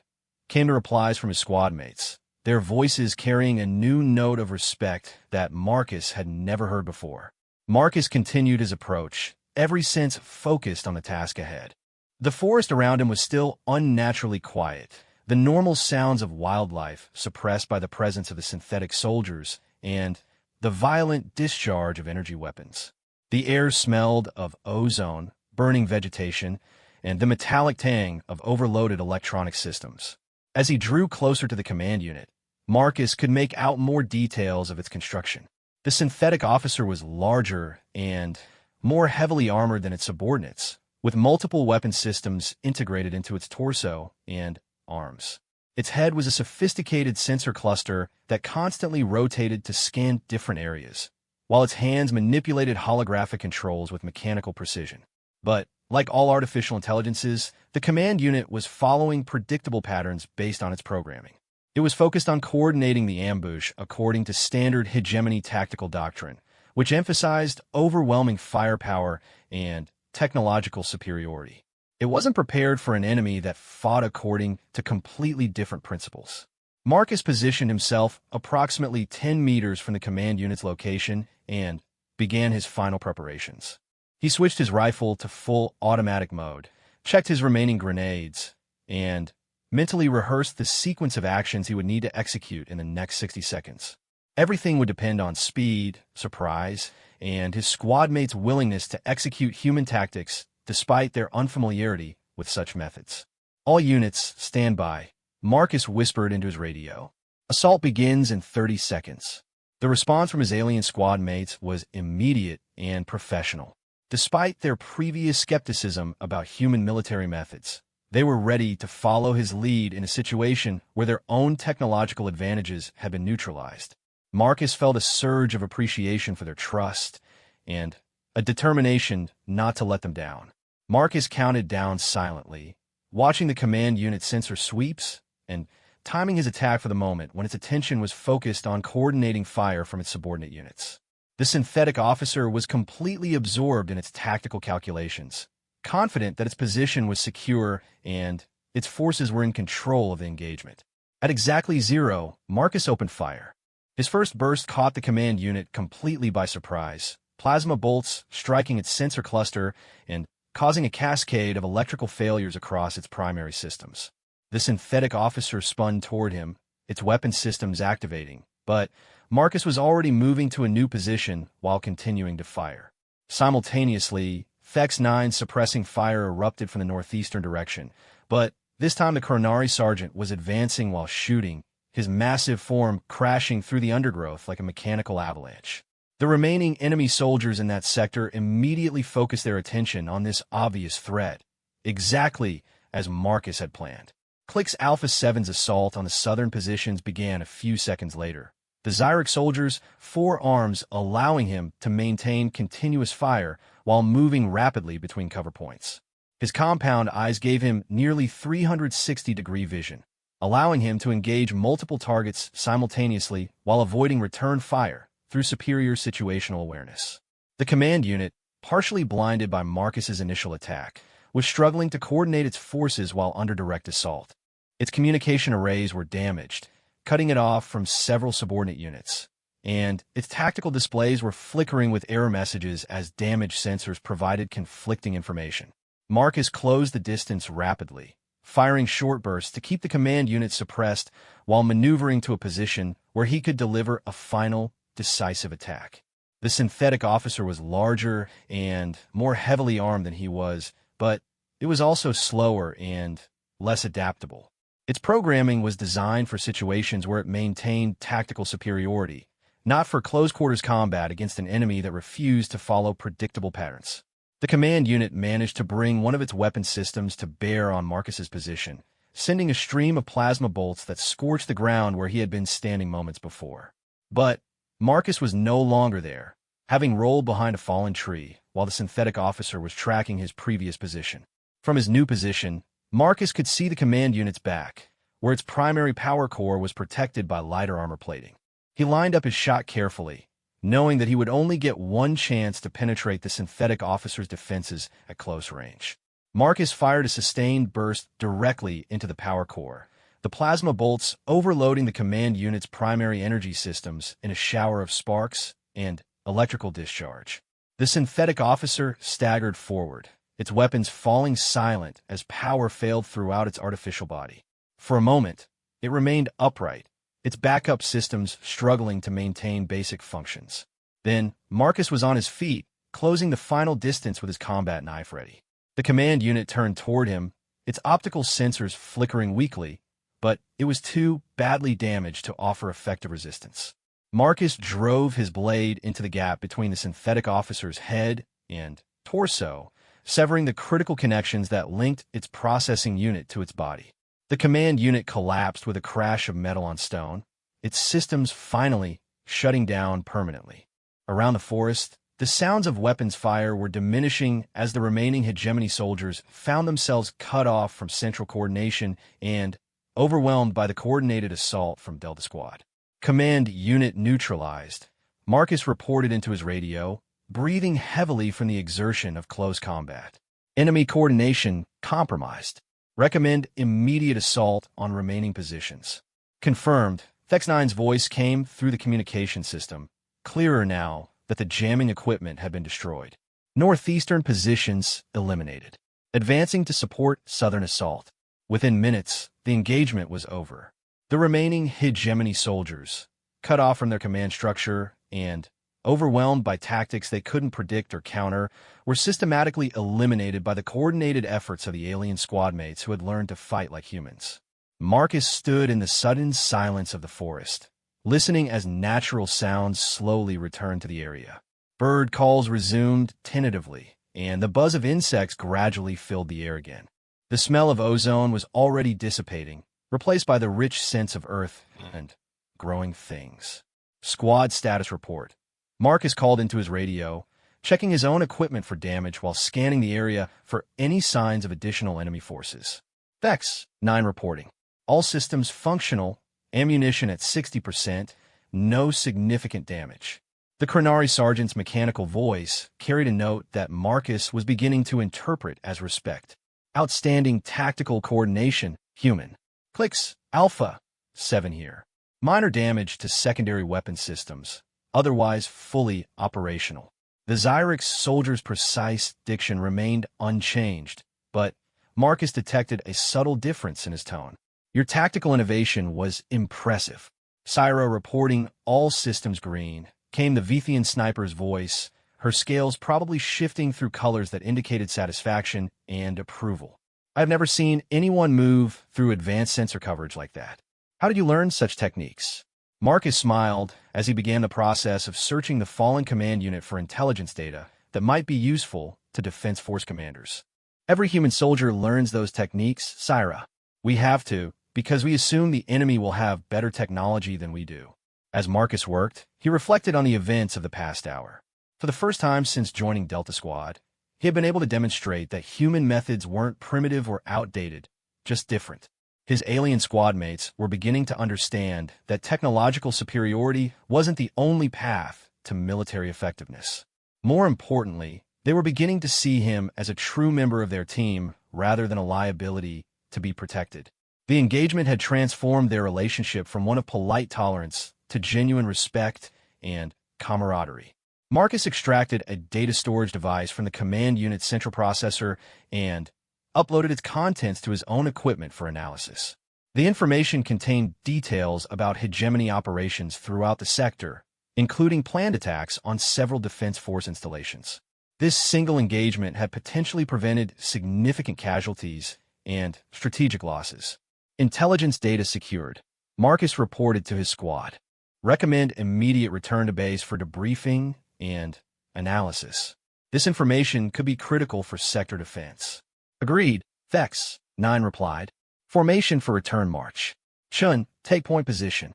came the replies from his squad mates, their voices carrying a new note of respect that Marcus had never heard before. Marcus continued his approach, every sense focused on the task ahead. The forest around him was still unnaturally quiet, the normal sounds of wildlife suppressed by the presence of the synthetic soldiers and the violent discharge of energy weapons. The air smelled of ozone, burning vegetation, and the metallic tang of overloaded electronic systems. As he drew closer to the command unit, Marcus could make out more details of its construction. The synthetic officer was larger and more heavily armored than its subordinates, with multiple weapon systems integrated into its torso and arms. Its head was a sophisticated sensor cluster that constantly rotated to scan different areas, while its hands manipulated holographic controls with mechanical precision. But, like all artificial intelligences, the command unit was following predictable patterns based on its programming. It was focused on coordinating the ambush according to standard hegemony tactical doctrine, which emphasized overwhelming firepower and technological superiority. It wasn't prepared for an enemy that fought according to completely different principles. Marcus positioned himself approximately 10 meters from the command unit's location and began his final preparations. He switched his rifle to full automatic mode, checked his remaining grenades, and mentally rehearsed the sequence of actions he would need to execute in the next 60 seconds. Everything would depend on speed, surprise, and his squad mates' willingness to execute human tactics despite their unfamiliarity with such methods. All units, stand by, Marcus whispered into his radio. Assault begins in 30 seconds. The response from his alien squad mates was immediate and professional. Despite their previous skepticism about human military methods, they were ready to follow his lead in a situation where their own technological advantages had been neutralized. Marcus felt a surge of appreciation for their trust and a determination not to let them down. Marcus counted down silently, watching the command unit sensor sweeps and timing his attack for the moment when its attention was focused on coordinating fire from its subordinate units. The synthetic officer was completely absorbed in its tactical calculations, confident that its position was secure and its forces were in control of the engagement. At exactly 0, Marcus opened fire. His first burst caught the command unit completely by surprise, plasma bolts striking its sensor cluster and causing a cascade of electrical failures across its primary systems. The synthetic officer spun toward him, its weapon systems activating, but Marcus was already moving to a new position while continuing to fire. Simultaneously, Fex-9's suppressing fire erupted from the northeastern direction, but this time the Coronari sergeant was advancing while shooting, his massive form crashing through the undergrowth like a mechanical avalanche. The remaining enemy soldiers in that sector immediately focused their attention on this obvious threat, exactly as Marcus had planned. Click's Alpha 7's assault on the southern positions began a few seconds later. The Xyric soldiers, 4 arms allowing him to maintain continuous fire while moving rapidly between cover points. His compound eyes gave him nearly 360-degree vision, allowing him to engage multiple targets simultaneously while avoiding return fire through superior situational awareness. The command unit, partially blinded by Marcus's initial attack, was struggling to coordinate its forces while under direct assault. Its communication arrays were damaged, cutting it off from several subordinate units, and its tactical displays were flickering with error messages as damaged sensors provided conflicting information. Marcus closed the distance rapidly, firing short bursts to keep the command unit suppressed while maneuvering to a position where he could deliver a final, decisive attack. The synthetic officer was larger and more heavily armed than he was, but it was also slower and less adaptable. Its programming was designed for situations where it maintained tactical superiority, not for close-quarters combat against an enemy that refused to follow predictable patterns. The command unit managed to bring one of its weapon systems to bear on Marcus's position, sending a stream of plasma bolts that scorched the ground where he had been standing moments before. But Marcus was no longer there, having rolled behind a fallen tree while the synthetic officer was tracking his previous position. From his new position, Marcus could see the command unit's back, where its primary power core was protected by lighter armor plating. He lined up his shot carefully, knowing that he would only get one chance to penetrate the synthetic officer's defenses at close range. Marcus fired a sustained burst directly into the power core, the plasma bolts overloading the command unit's primary energy systems in a shower of sparks and electrical discharge. The synthetic officer staggered forward, its weapons falling silent as power failed throughout its artificial body. For a moment, it remained upright, its backup systems struggling to maintain basic functions. Then, Marcus was on his feet, closing the final distance with his combat knife ready. The command unit turned toward him, its optical sensors flickering weakly, but it was too badly damaged to offer effective resistance. Marcus drove his blade into the gap between the synthetic officer's head and torso, severing the critical connections that linked its processing unit to its body. The command unit collapsed with a crash of metal on stone, its systems finally shutting down permanently. Around the forest, the sounds of weapons fire were diminishing as the remaining hegemony soldiers found themselves cut off from central coordination and overwhelmed by the coordinated assault from Delta Squad. Command unit neutralized, Marcus reported into his radio, breathing heavily from the exertion of close combat. Enemy coordination compromised. Recommend immediate assault on remaining positions. Confirmed, Vex-9's voice came through the communication system, clearer now that the jamming equipment had been destroyed. Northeastern positions eliminated. Advancing to support southern assault. Within minutes, the engagement was over. The remaining hegemony soldiers, cut off from their command structure and overwhelmed by tactics they couldn't predict or counter, were systematically eliminated by the coordinated efforts of the alien squad mates who had learned to fight like humans. Marcus stood in the sudden silence of the forest, listening as natural sounds slowly returned to the area. Bird calls resumed tentatively, and the buzz of insects gradually filled the air again. The smell of ozone was already dissipating, replaced by the rich sense of earth and growing things. Squad status report. Marcus called into his radio, checking his own equipment for damage while scanning the area for any signs of additional enemy forces. Vex-9 reporting. All systems functional, ammunition at 60%, no significant damage. The Chronari Sergeant's mechanical voice carried a note that Marcus was beginning to interpret as respect. Outstanding tactical coordination, human. Clicks, Alpha 7 here. Minor damage to secondary weapon systems, otherwise fully operational. The Xyrix soldier's precise diction remained unchanged, but Marcus detected a subtle difference in his tone. Your tactical innovation was impressive. Syra reporting all systems green, came the Vethian sniper's voice, her scales probably shifting through colors that indicated satisfaction and approval. I've never seen anyone move through advanced sensor coverage like that. How did you learn such techniques? Marcus smiled as he began the process of searching the fallen command unit for intelligence data that might be useful to Defense Force commanders. Every human soldier learns those techniques, Syra. We have to, because we assume the enemy will have better technology than we do. As Marcus worked, he reflected on the events of the past hour. For the first time since joining Delta Squad, he had been able to demonstrate that human methods weren't primitive or outdated, just different. His alien squad mates were beginning to understand that technological superiority wasn't the only path to military effectiveness. More importantly, they were beginning to see him as a true member of their team rather than a liability to be protected. The engagement had transformed their relationship from one of polite tolerance to genuine respect and camaraderie. Marcus extracted a data storage device from the command unit's central processor and uploaded its contents to his own equipment for analysis. The information contained details about hegemony operations throughout the sector, including planned attacks on several Defense Force installations. This single engagement had potentially prevented significant casualties and strategic losses. Intelligence data secured. Marcus reported to his squad. Recommend immediate return to base for debriefing and analysis. This information could be critical for sector defense. Agreed, Vex-9 replied. Formation for return march. Chun, take point position.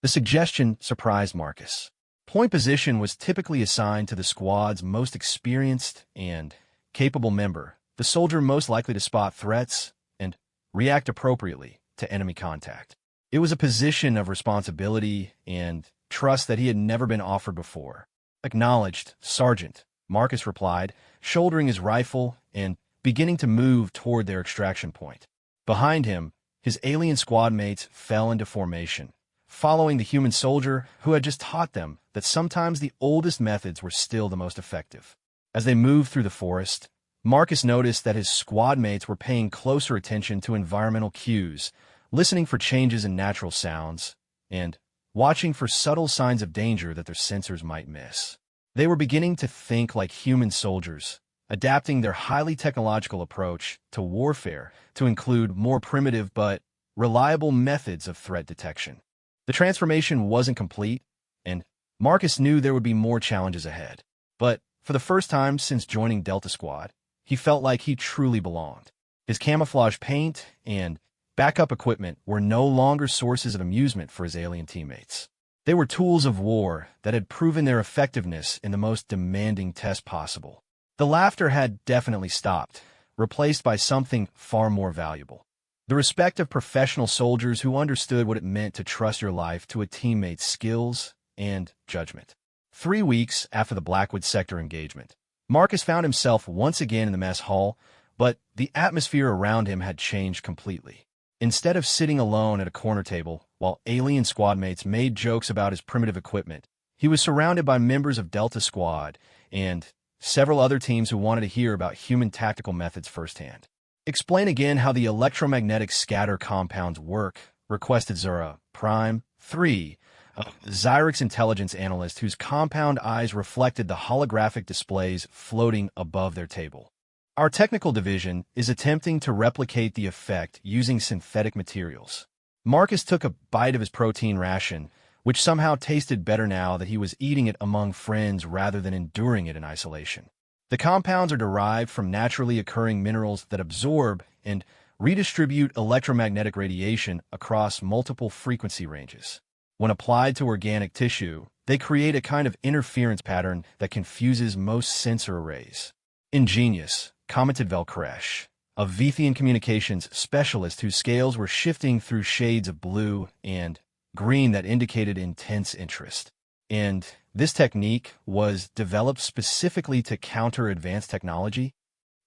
The suggestion surprised Marcus. Point position was typically assigned to the squad's most experienced and capable member, the soldier most likely to spot threats and react appropriately to enemy contact. It was a position of responsibility and trust that he had never been offered before. Acknowledged, Sergeant, Marcus replied, shouldering his rifle and beginning to move toward their extraction point. Behind him, his alien squad mates fell into formation, following the human soldier who had just taught them that sometimes the oldest methods were still the most effective. As they moved through the forest, Marcus noticed that his squad mates were paying closer attention to environmental cues, listening for changes in natural sounds, and watching for subtle signs of danger that their sensors might miss. They were beginning to think like human soldiers, adapting their highly technological approach to warfare to include more primitive but reliable methods of threat detection. The transformation wasn't complete, and Marcus knew there would be more challenges ahead. But for the first time since joining Delta Squad, he felt like he truly belonged. His camouflage paint and backup equipment were no longer sources of amusement for his alien teammates. They were tools of war that had proven their effectiveness in the most demanding test possible. The laughter had definitely stopped, replaced by something far more valuable. The respect of professional soldiers who understood what it meant to trust your life to a teammate's skills and judgment. 3 weeks after the Blackwood sector engagement, Marcus found himself once again in the mess hall, but the atmosphere around him had changed completely. Instead of sitting alone at a corner table while alien squad mates made jokes about his primitive equipment, he was surrounded by members of Delta Squad and several other teams who wanted to hear about human tactical methods firsthand. "Explain again how the electromagnetic scatter compounds work," requested Zura Prime 3, a Xyrix intelligence analyst whose compound eyes reflected the holographic displays floating above their table. "Our technical division is attempting to replicate the effect using synthetic materials." Marcus took a bite of his protein ration, which somehow tasted better now that he was eating it among friends rather than enduring it in isolation. The compounds are derived from naturally occurring minerals that absorb and redistribute electromagnetic radiation across multiple frequency ranges. When applied to organic tissue, they create a kind of interference pattern that confuses most sensor arrays. "Ingenious," commented Velkresh, a Vithian communications specialist whose scales were shifting through shades of blue and green that indicated intense interest. "And this technique was developed specifically to counter advanced technology?"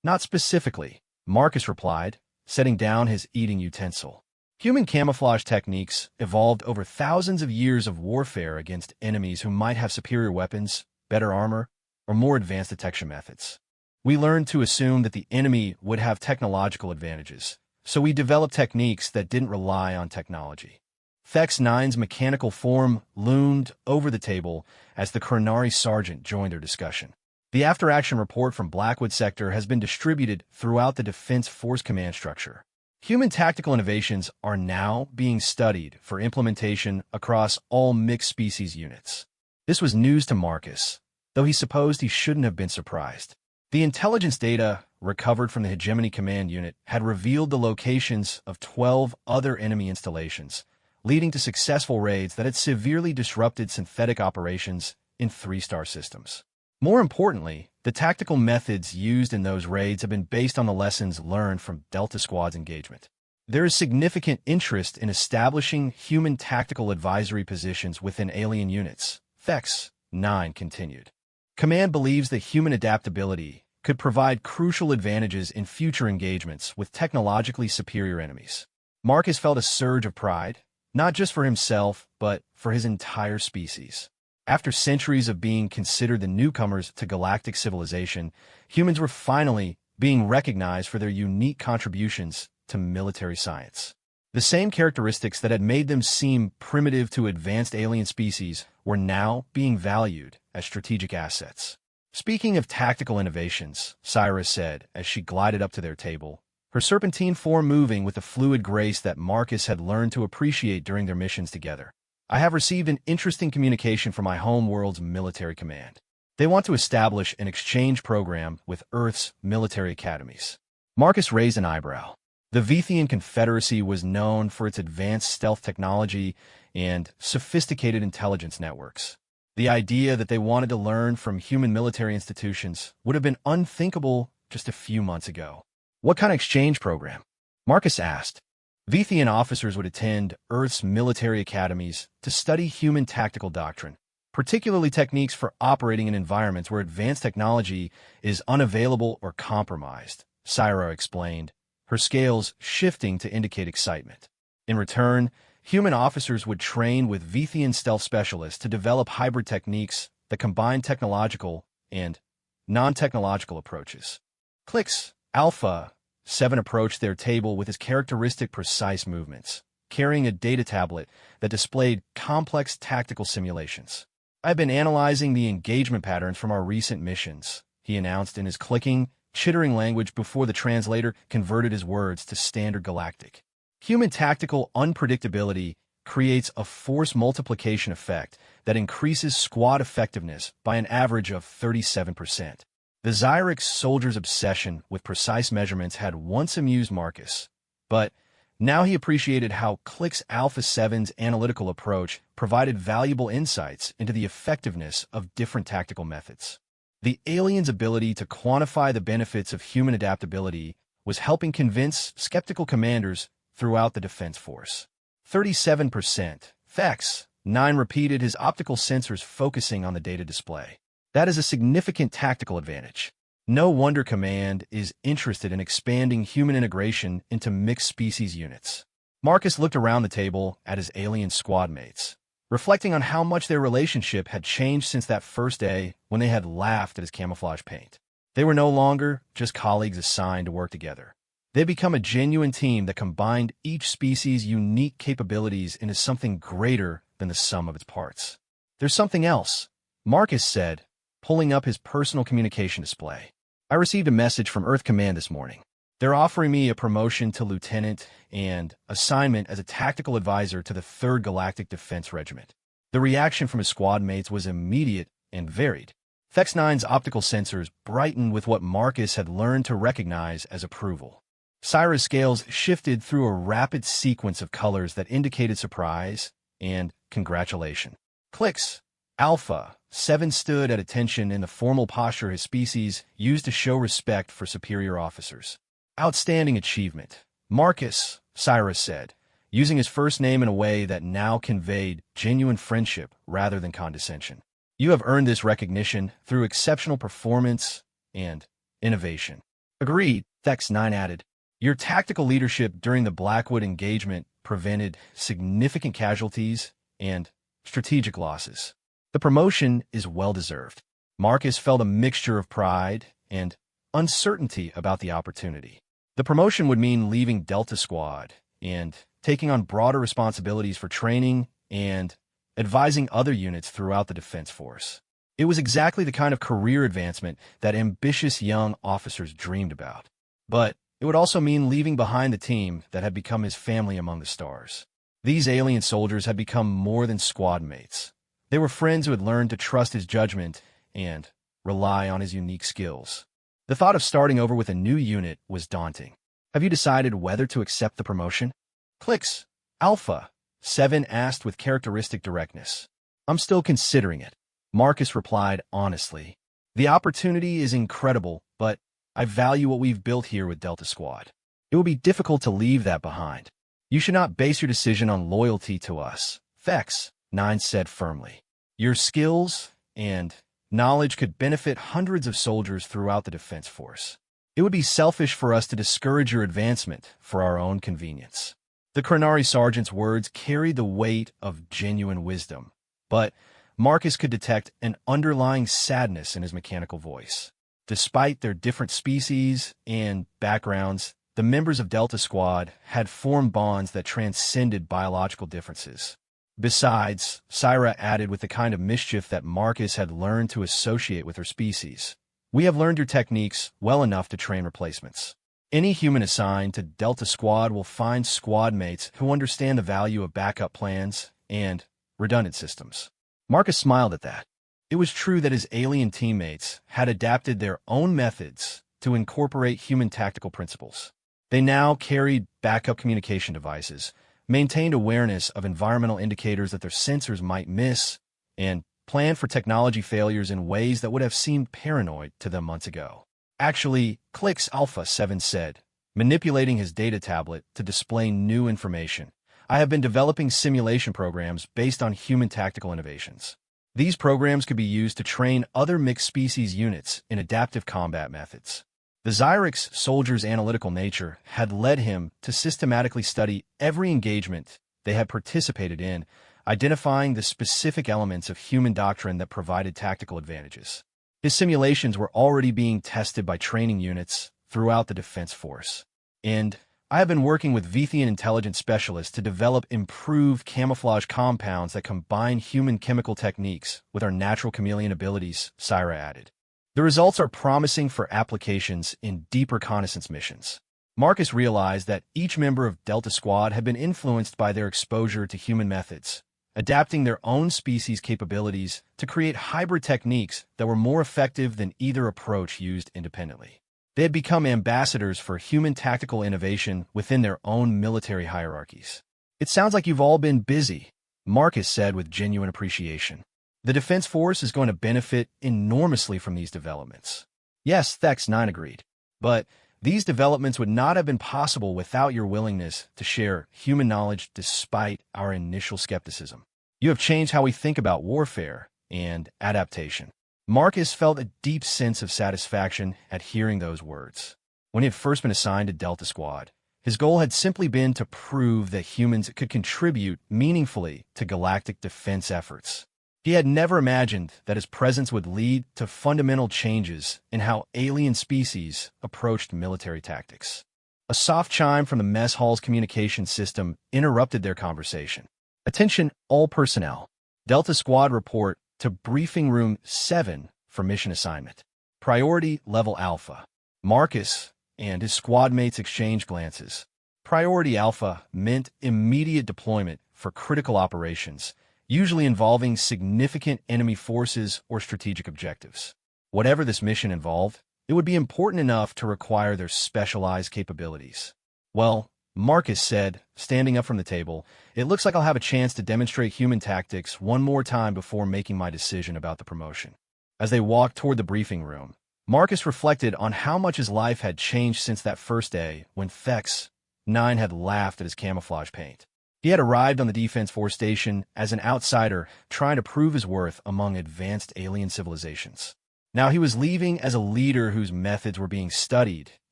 "Not specifically," Marcus replied, setting down his eating utensil. "Human camouflage techniques evolved over thousands of years of warfare against enemies who might have superior weapons, better armor, or more advanced detection methods. We learned to assume that the enemy would have technological advantages, so we developed techniques that didn't rely on technology." Thex 9's mechanical form loomed over the table as the Coronari sergeant joined their discussion. "The after-action report from Blackwood sector has been distributed throughout the Defense Force Command structure. Human tactical innovations are now being studied for implementation across all mixed species units." This was news to Marcus, though he supposed he shouldn't have been surprised. The intelligence data recovered from the Hegemony Command Unit had revealed the locations of 12 other enemy installations, leading to successful raids that had severely disrupted synthetic operations in 3-star systems. More importantly, the tactical methods used in those raids have been based on the lessons learned from Delta Squad's engagement. "There is significant interest in establishing human tactical advisory positions within alien units," Thex 9 continued. "Command believes that human adaptability could provide crucial advantages in future engagements with technologically superior enemies." Marcus felt a surge of pride, not just for himself, but for his entire species. After centuries of being considered the newcomers to galactic civilization, humans were finally being recognized for their unique contributions to military science. The same characteristics that had made them seem primitive to advanced alien species were now being valued as strategic assets. "Speaking of tactical innovations," Cyrus said as she glided up to their table, her serpentine form moving with the fluid grace that Marcus had learned to appreciate during their missions together. "I have received an interesting communication from my home world's military command. They want to establish an exchange program with Earth's military academies." Marcus raised an eyebrow. The Vithian Confederacy was known for its advanced stealth technology and sophisticated intelligence networks. The idea that they wanted to learn from human military institutions would have been unthinkable just a few months ago. "What kind of exchange program?" Marcus asked. "Vithian officers would attend Earth's military academies to study human tactical doctrine, particularly techniques for operating in environments where advanced technology is unavailable or compromised," Syra explained, her scales shifting to indicate excitement. In return, human officers would train with Vithian stealth specialists to develop hybrid techniques that combine technological and non-technological approaches. Click's Alpha 7 approached their table with his characteristic precise movements, carrying a data tablet that displayed complex tactical simulations. "I've been analyzing the engagement patterns from our recent missions," he announced in his clicking, chittering language before the translator converted his words to standard Galactic. Human tactical unpredictability creates a force multiplication effect that increases squad effectiveness by an average of 37%. The Xyrix soldier's obsession with precise measurements had once amused Marcus, but now he appreciated how Click's Alpha 7's analytical approach provided valuable insights into the effectiveness of different tactical methods. The alien's ability to quantify the benefits of human adaptability was helping convince skeptical commanders throughout the defense force. 37%. Fex 9 repeated, his optical sensors focusing on the data display. That is a significant tactical advantage. No wonder Command is interested in expanding human integration into mixed species units. Marcus looked around the table at his alien squad mates, reflecting on how much their relationship had changed since that first day when they had laughed at his camouflage paint. They were no longer just colleagues assigned to work together. They had become a genuine team that combined each species' unique capabilities into something greater than the sum of its parts. "There's something else," Marcus said, pulling up his personal communication display. "I received a message from Earth Command this morning. They're offering me a promotion to lieutenant and assignment as a tactical advisor to the 3rd Galactic Defense Regiment." The reaction from his squad mates was immediate and varied. Fex 9's optical sensors brightened with what Marcus had learned to recognize as approval. Syra's scales shifted through a rapid sequence of colors that indicated surprise and congratulation. Click's Alpha 7 stood at attention in the formal posture his species used to show respect for superior officers. "Outstanding achievement, Marcus," Syra said, using his first name in a way that now conveyed genuine friendship rather than condescension. "You have earned this recognition through exceptional performance and innovation." "Agreed," Fex 9 added. "Your tactical leadership during the Blackwood engagement prevented significant casualties and strategic losses. The promotion is well-deserved." Marcus felt a mixture of pride and uncertainty about the opportunity. The promotion would mean leaving Delta Squad and taking on broader responsibilities for training and advising other units throughout the defense force. It was exactly the kind of career advancement that ambitious young officers dreamed about. But it would also mean leaving behind the team that had become his family among the stars. These alien soldiers had become more than squad mates. They were friends who had learned to trust his judgment and rely on his unique skills. The thought of starting over with a new unit was daunting. "Have you decided whether to accept the promotion?" Click's Alpha 7 asked with characteristic directness. "I'm still considering it," Marcus replied honestly. "The opportunity is incredible, but I value what we've built here with Delta Squad. It will be difficult to leave that behind. You should not base your decision on loyalty to us," Fex 9 said firmly. "Your skills and knowledge could benefit hundreds of soldiers throughout the defense force. It would be selfish for us to discourage your advancement for our own convenience." The Chronari Sergeant's words carried the weight of genuine wisdom, but Marcus could detect an underlying sadness in his mechanical voice. Despite their different species and backgrounds, the members of Delta Squad had formed bonds that transcended biological differences. Besides, Syra added with the kind of mischief that Marcus had learned to associate with her species, "We have learned your techniques well enough to train replacements. Any human assigned to Delta Squad will find squad mates who understand the value of backup plans and redundant systems." Marcus smiled at that. It was true that his alien teammates had adapted their own methods to incorporate human tactical principles. They now carried backup communication devices, maintained awareness of environmental indicators that their sensors might miss, and planned for technology failures in ways that would have seemed paranoid to them months ago. "Actually," Click's Alpha 7 said, manipulating his data tablet to display new information, "I have been developing simulation programs based on human tactical innovations. These programs could be used to train other mixed species units in adaptive combat methods." The Xyrix soldier's analytical nature had led him to systematically study every engagement they had participated in, identifying the specific elements of human doctrine that provided tactical advantages. His simulations were already being tested by training units throughout the defense force. And I have been working with Vithian intelligence specialists to develop improved camouflage compounds that combine human chemical techniques with our natural chameleon abilities, Syra added. The results are promising for applications in deep reconnaissance missions. Marcus realized that each member of Delta Squad had been influenced by their exposure to human methods, adapting their own species' capabilities to create hybrid techniques that were more effective than either approach used independently. They had become ambassadors for human tactical innovation within their own military hierarchies. "It sounds like you've all been busy," Marcus said with genuine appreciation. "The Defense Force is going to benefit enormously from these developments." "Yes," Thex-9 agreed. "But these developments would not have been possible without your willingness to share human knowledge despite our initial skepticism. You have changed how we think about warfare and adaptation." Marcus felt a deep sense of satisfaction at hearing those words. When he had first been assigned to Delta Squad, his goal had simply been to prove that humans could contribute meaningfully to galactic defense efforts. He had never imagined that his presence would lead to fundamental changes in how alien species approached military tactics. A soft chime from the mess hall's communication system interrupted their conversation. "Attention, all personnel. Delta Squad report to Briefing Room 7 for mission assignment. Priority Level Alpha." Marcus and his squad mates exchanged glances. Priority Alpha meant immediate deployment for critical operations, usually involving significant enemy forces or strategic objectives. Whatever this mission involved, it would be important enough to require their specialized capabilities. "Well," Marcus said, standing up from the table, "it looks like I'll have a chance to demonstrate human tactics one more time before making my decision about the promotion." As they walked toward the briefing room, Marcus reflected on how much his life had changed since that first day when Thex-9 had laughed at his camouflage paint. He had arrived on the Defense Force station as an outsider trying to prove his worth among advanced alien civilizations. Now he was leaving as a leader whose methods were being studied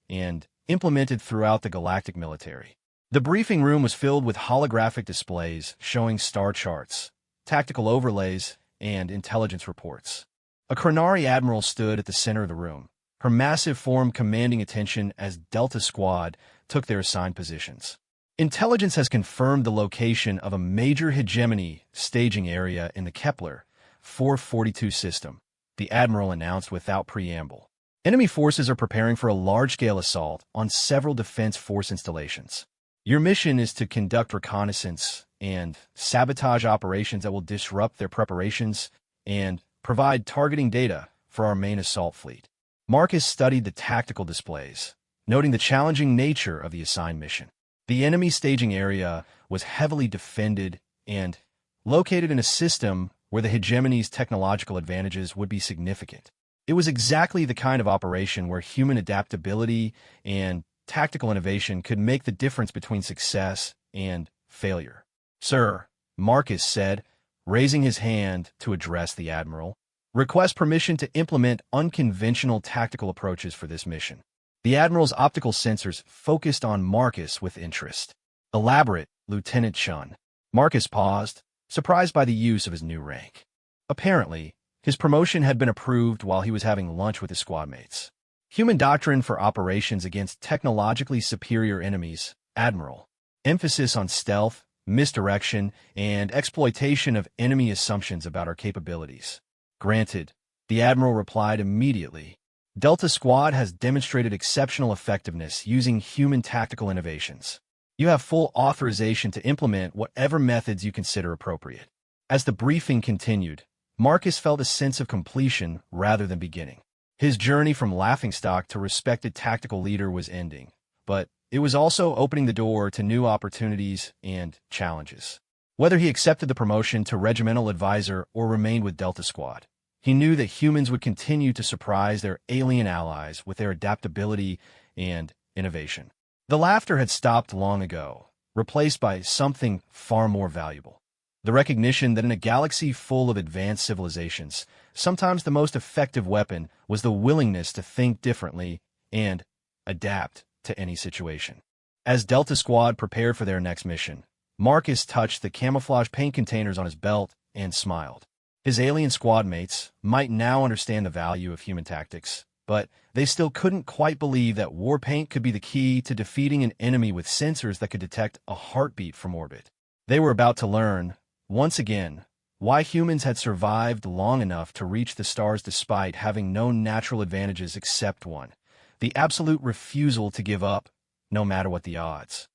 and implemented throughout the galactic military. The briefing room was filled with holographic displays showing star charts, tactical overlays, and intelligence reports. A Krenari admiral stood at the center of the room, her massive form commanding attention as Delta Squad took their assigned positions. "Intelligence has confirmed the location of a major hegemony staging area in the Kepler 442 system," the admiral announced without preamble. "Enemy forces are preparing for a large-scale assault on several Defense Force installations. Your mission is to conduct reconnaissance and sabotage operations that will disrupt their preparations and provide targeting data for our main assault fleet." Marcus studied the tactical displays, noting the challenging nature of the assigned mission. The enemy staging area was heavily defended and located in a system where the hegemony's technological advantages would be significant. It was exactly the kind of operation where human adaptability and tactical innovation could make the difference between success and failure. "Sir," Marcus said, raising his hand to address the admiral, "request permission to implement unconventional tactical approaches for this mission." The admiral's optical sensors focused on Marcus with interest. "Elaborate, Lieutenant Chun." Marcus paused, surprised by the use of his new rank. Apparently, his promotion had been approved while he was having lunch with his squad mates. "Human doctrine for operations against technologically superior enemies, Admiral. Emphasis on stealth, misdirection, and exploitation of enemy assumptions about our capabilities." "Granted," the Admiral replied immediately. "Delta Squad has demonstrated exceptional effectiveness using human tactical innovations. You have full authorization to implement whatever methods you consider appropriate." As the briefing continued, Marcus felt a sense of completion rather than beginning. His journey from laughingstock to respected tactical leader was ending, but it was also opening the door to new opportunities and challenges. Whether he accepted the promotion to regimental advisor or remained with Delta Squad, he knew that humans would continue to surprise their alien allies with their adaptability and innovation. The laughter had stopped long ago, replaced by something far more valuable. The recognition that in a galaxy full of advanced civilizations, sometimes the most effective weapon was the willingness to think differently and adapt to any situation. As Delta Squad prepared for their next mission, Marcus touched the camouflage paint containers on his belt and smiled. His alien squad mates might now understand the value of human tactics, but they still couldn't quite believe that war paint could be the key to defeating an enemy with sensors that could detect a heartbeat from orbit. They were about to learn, once again, why humans had survived long enough to reach the stars despite having no natural advantages except one: the absolute refusal to give up, no matter what the odds.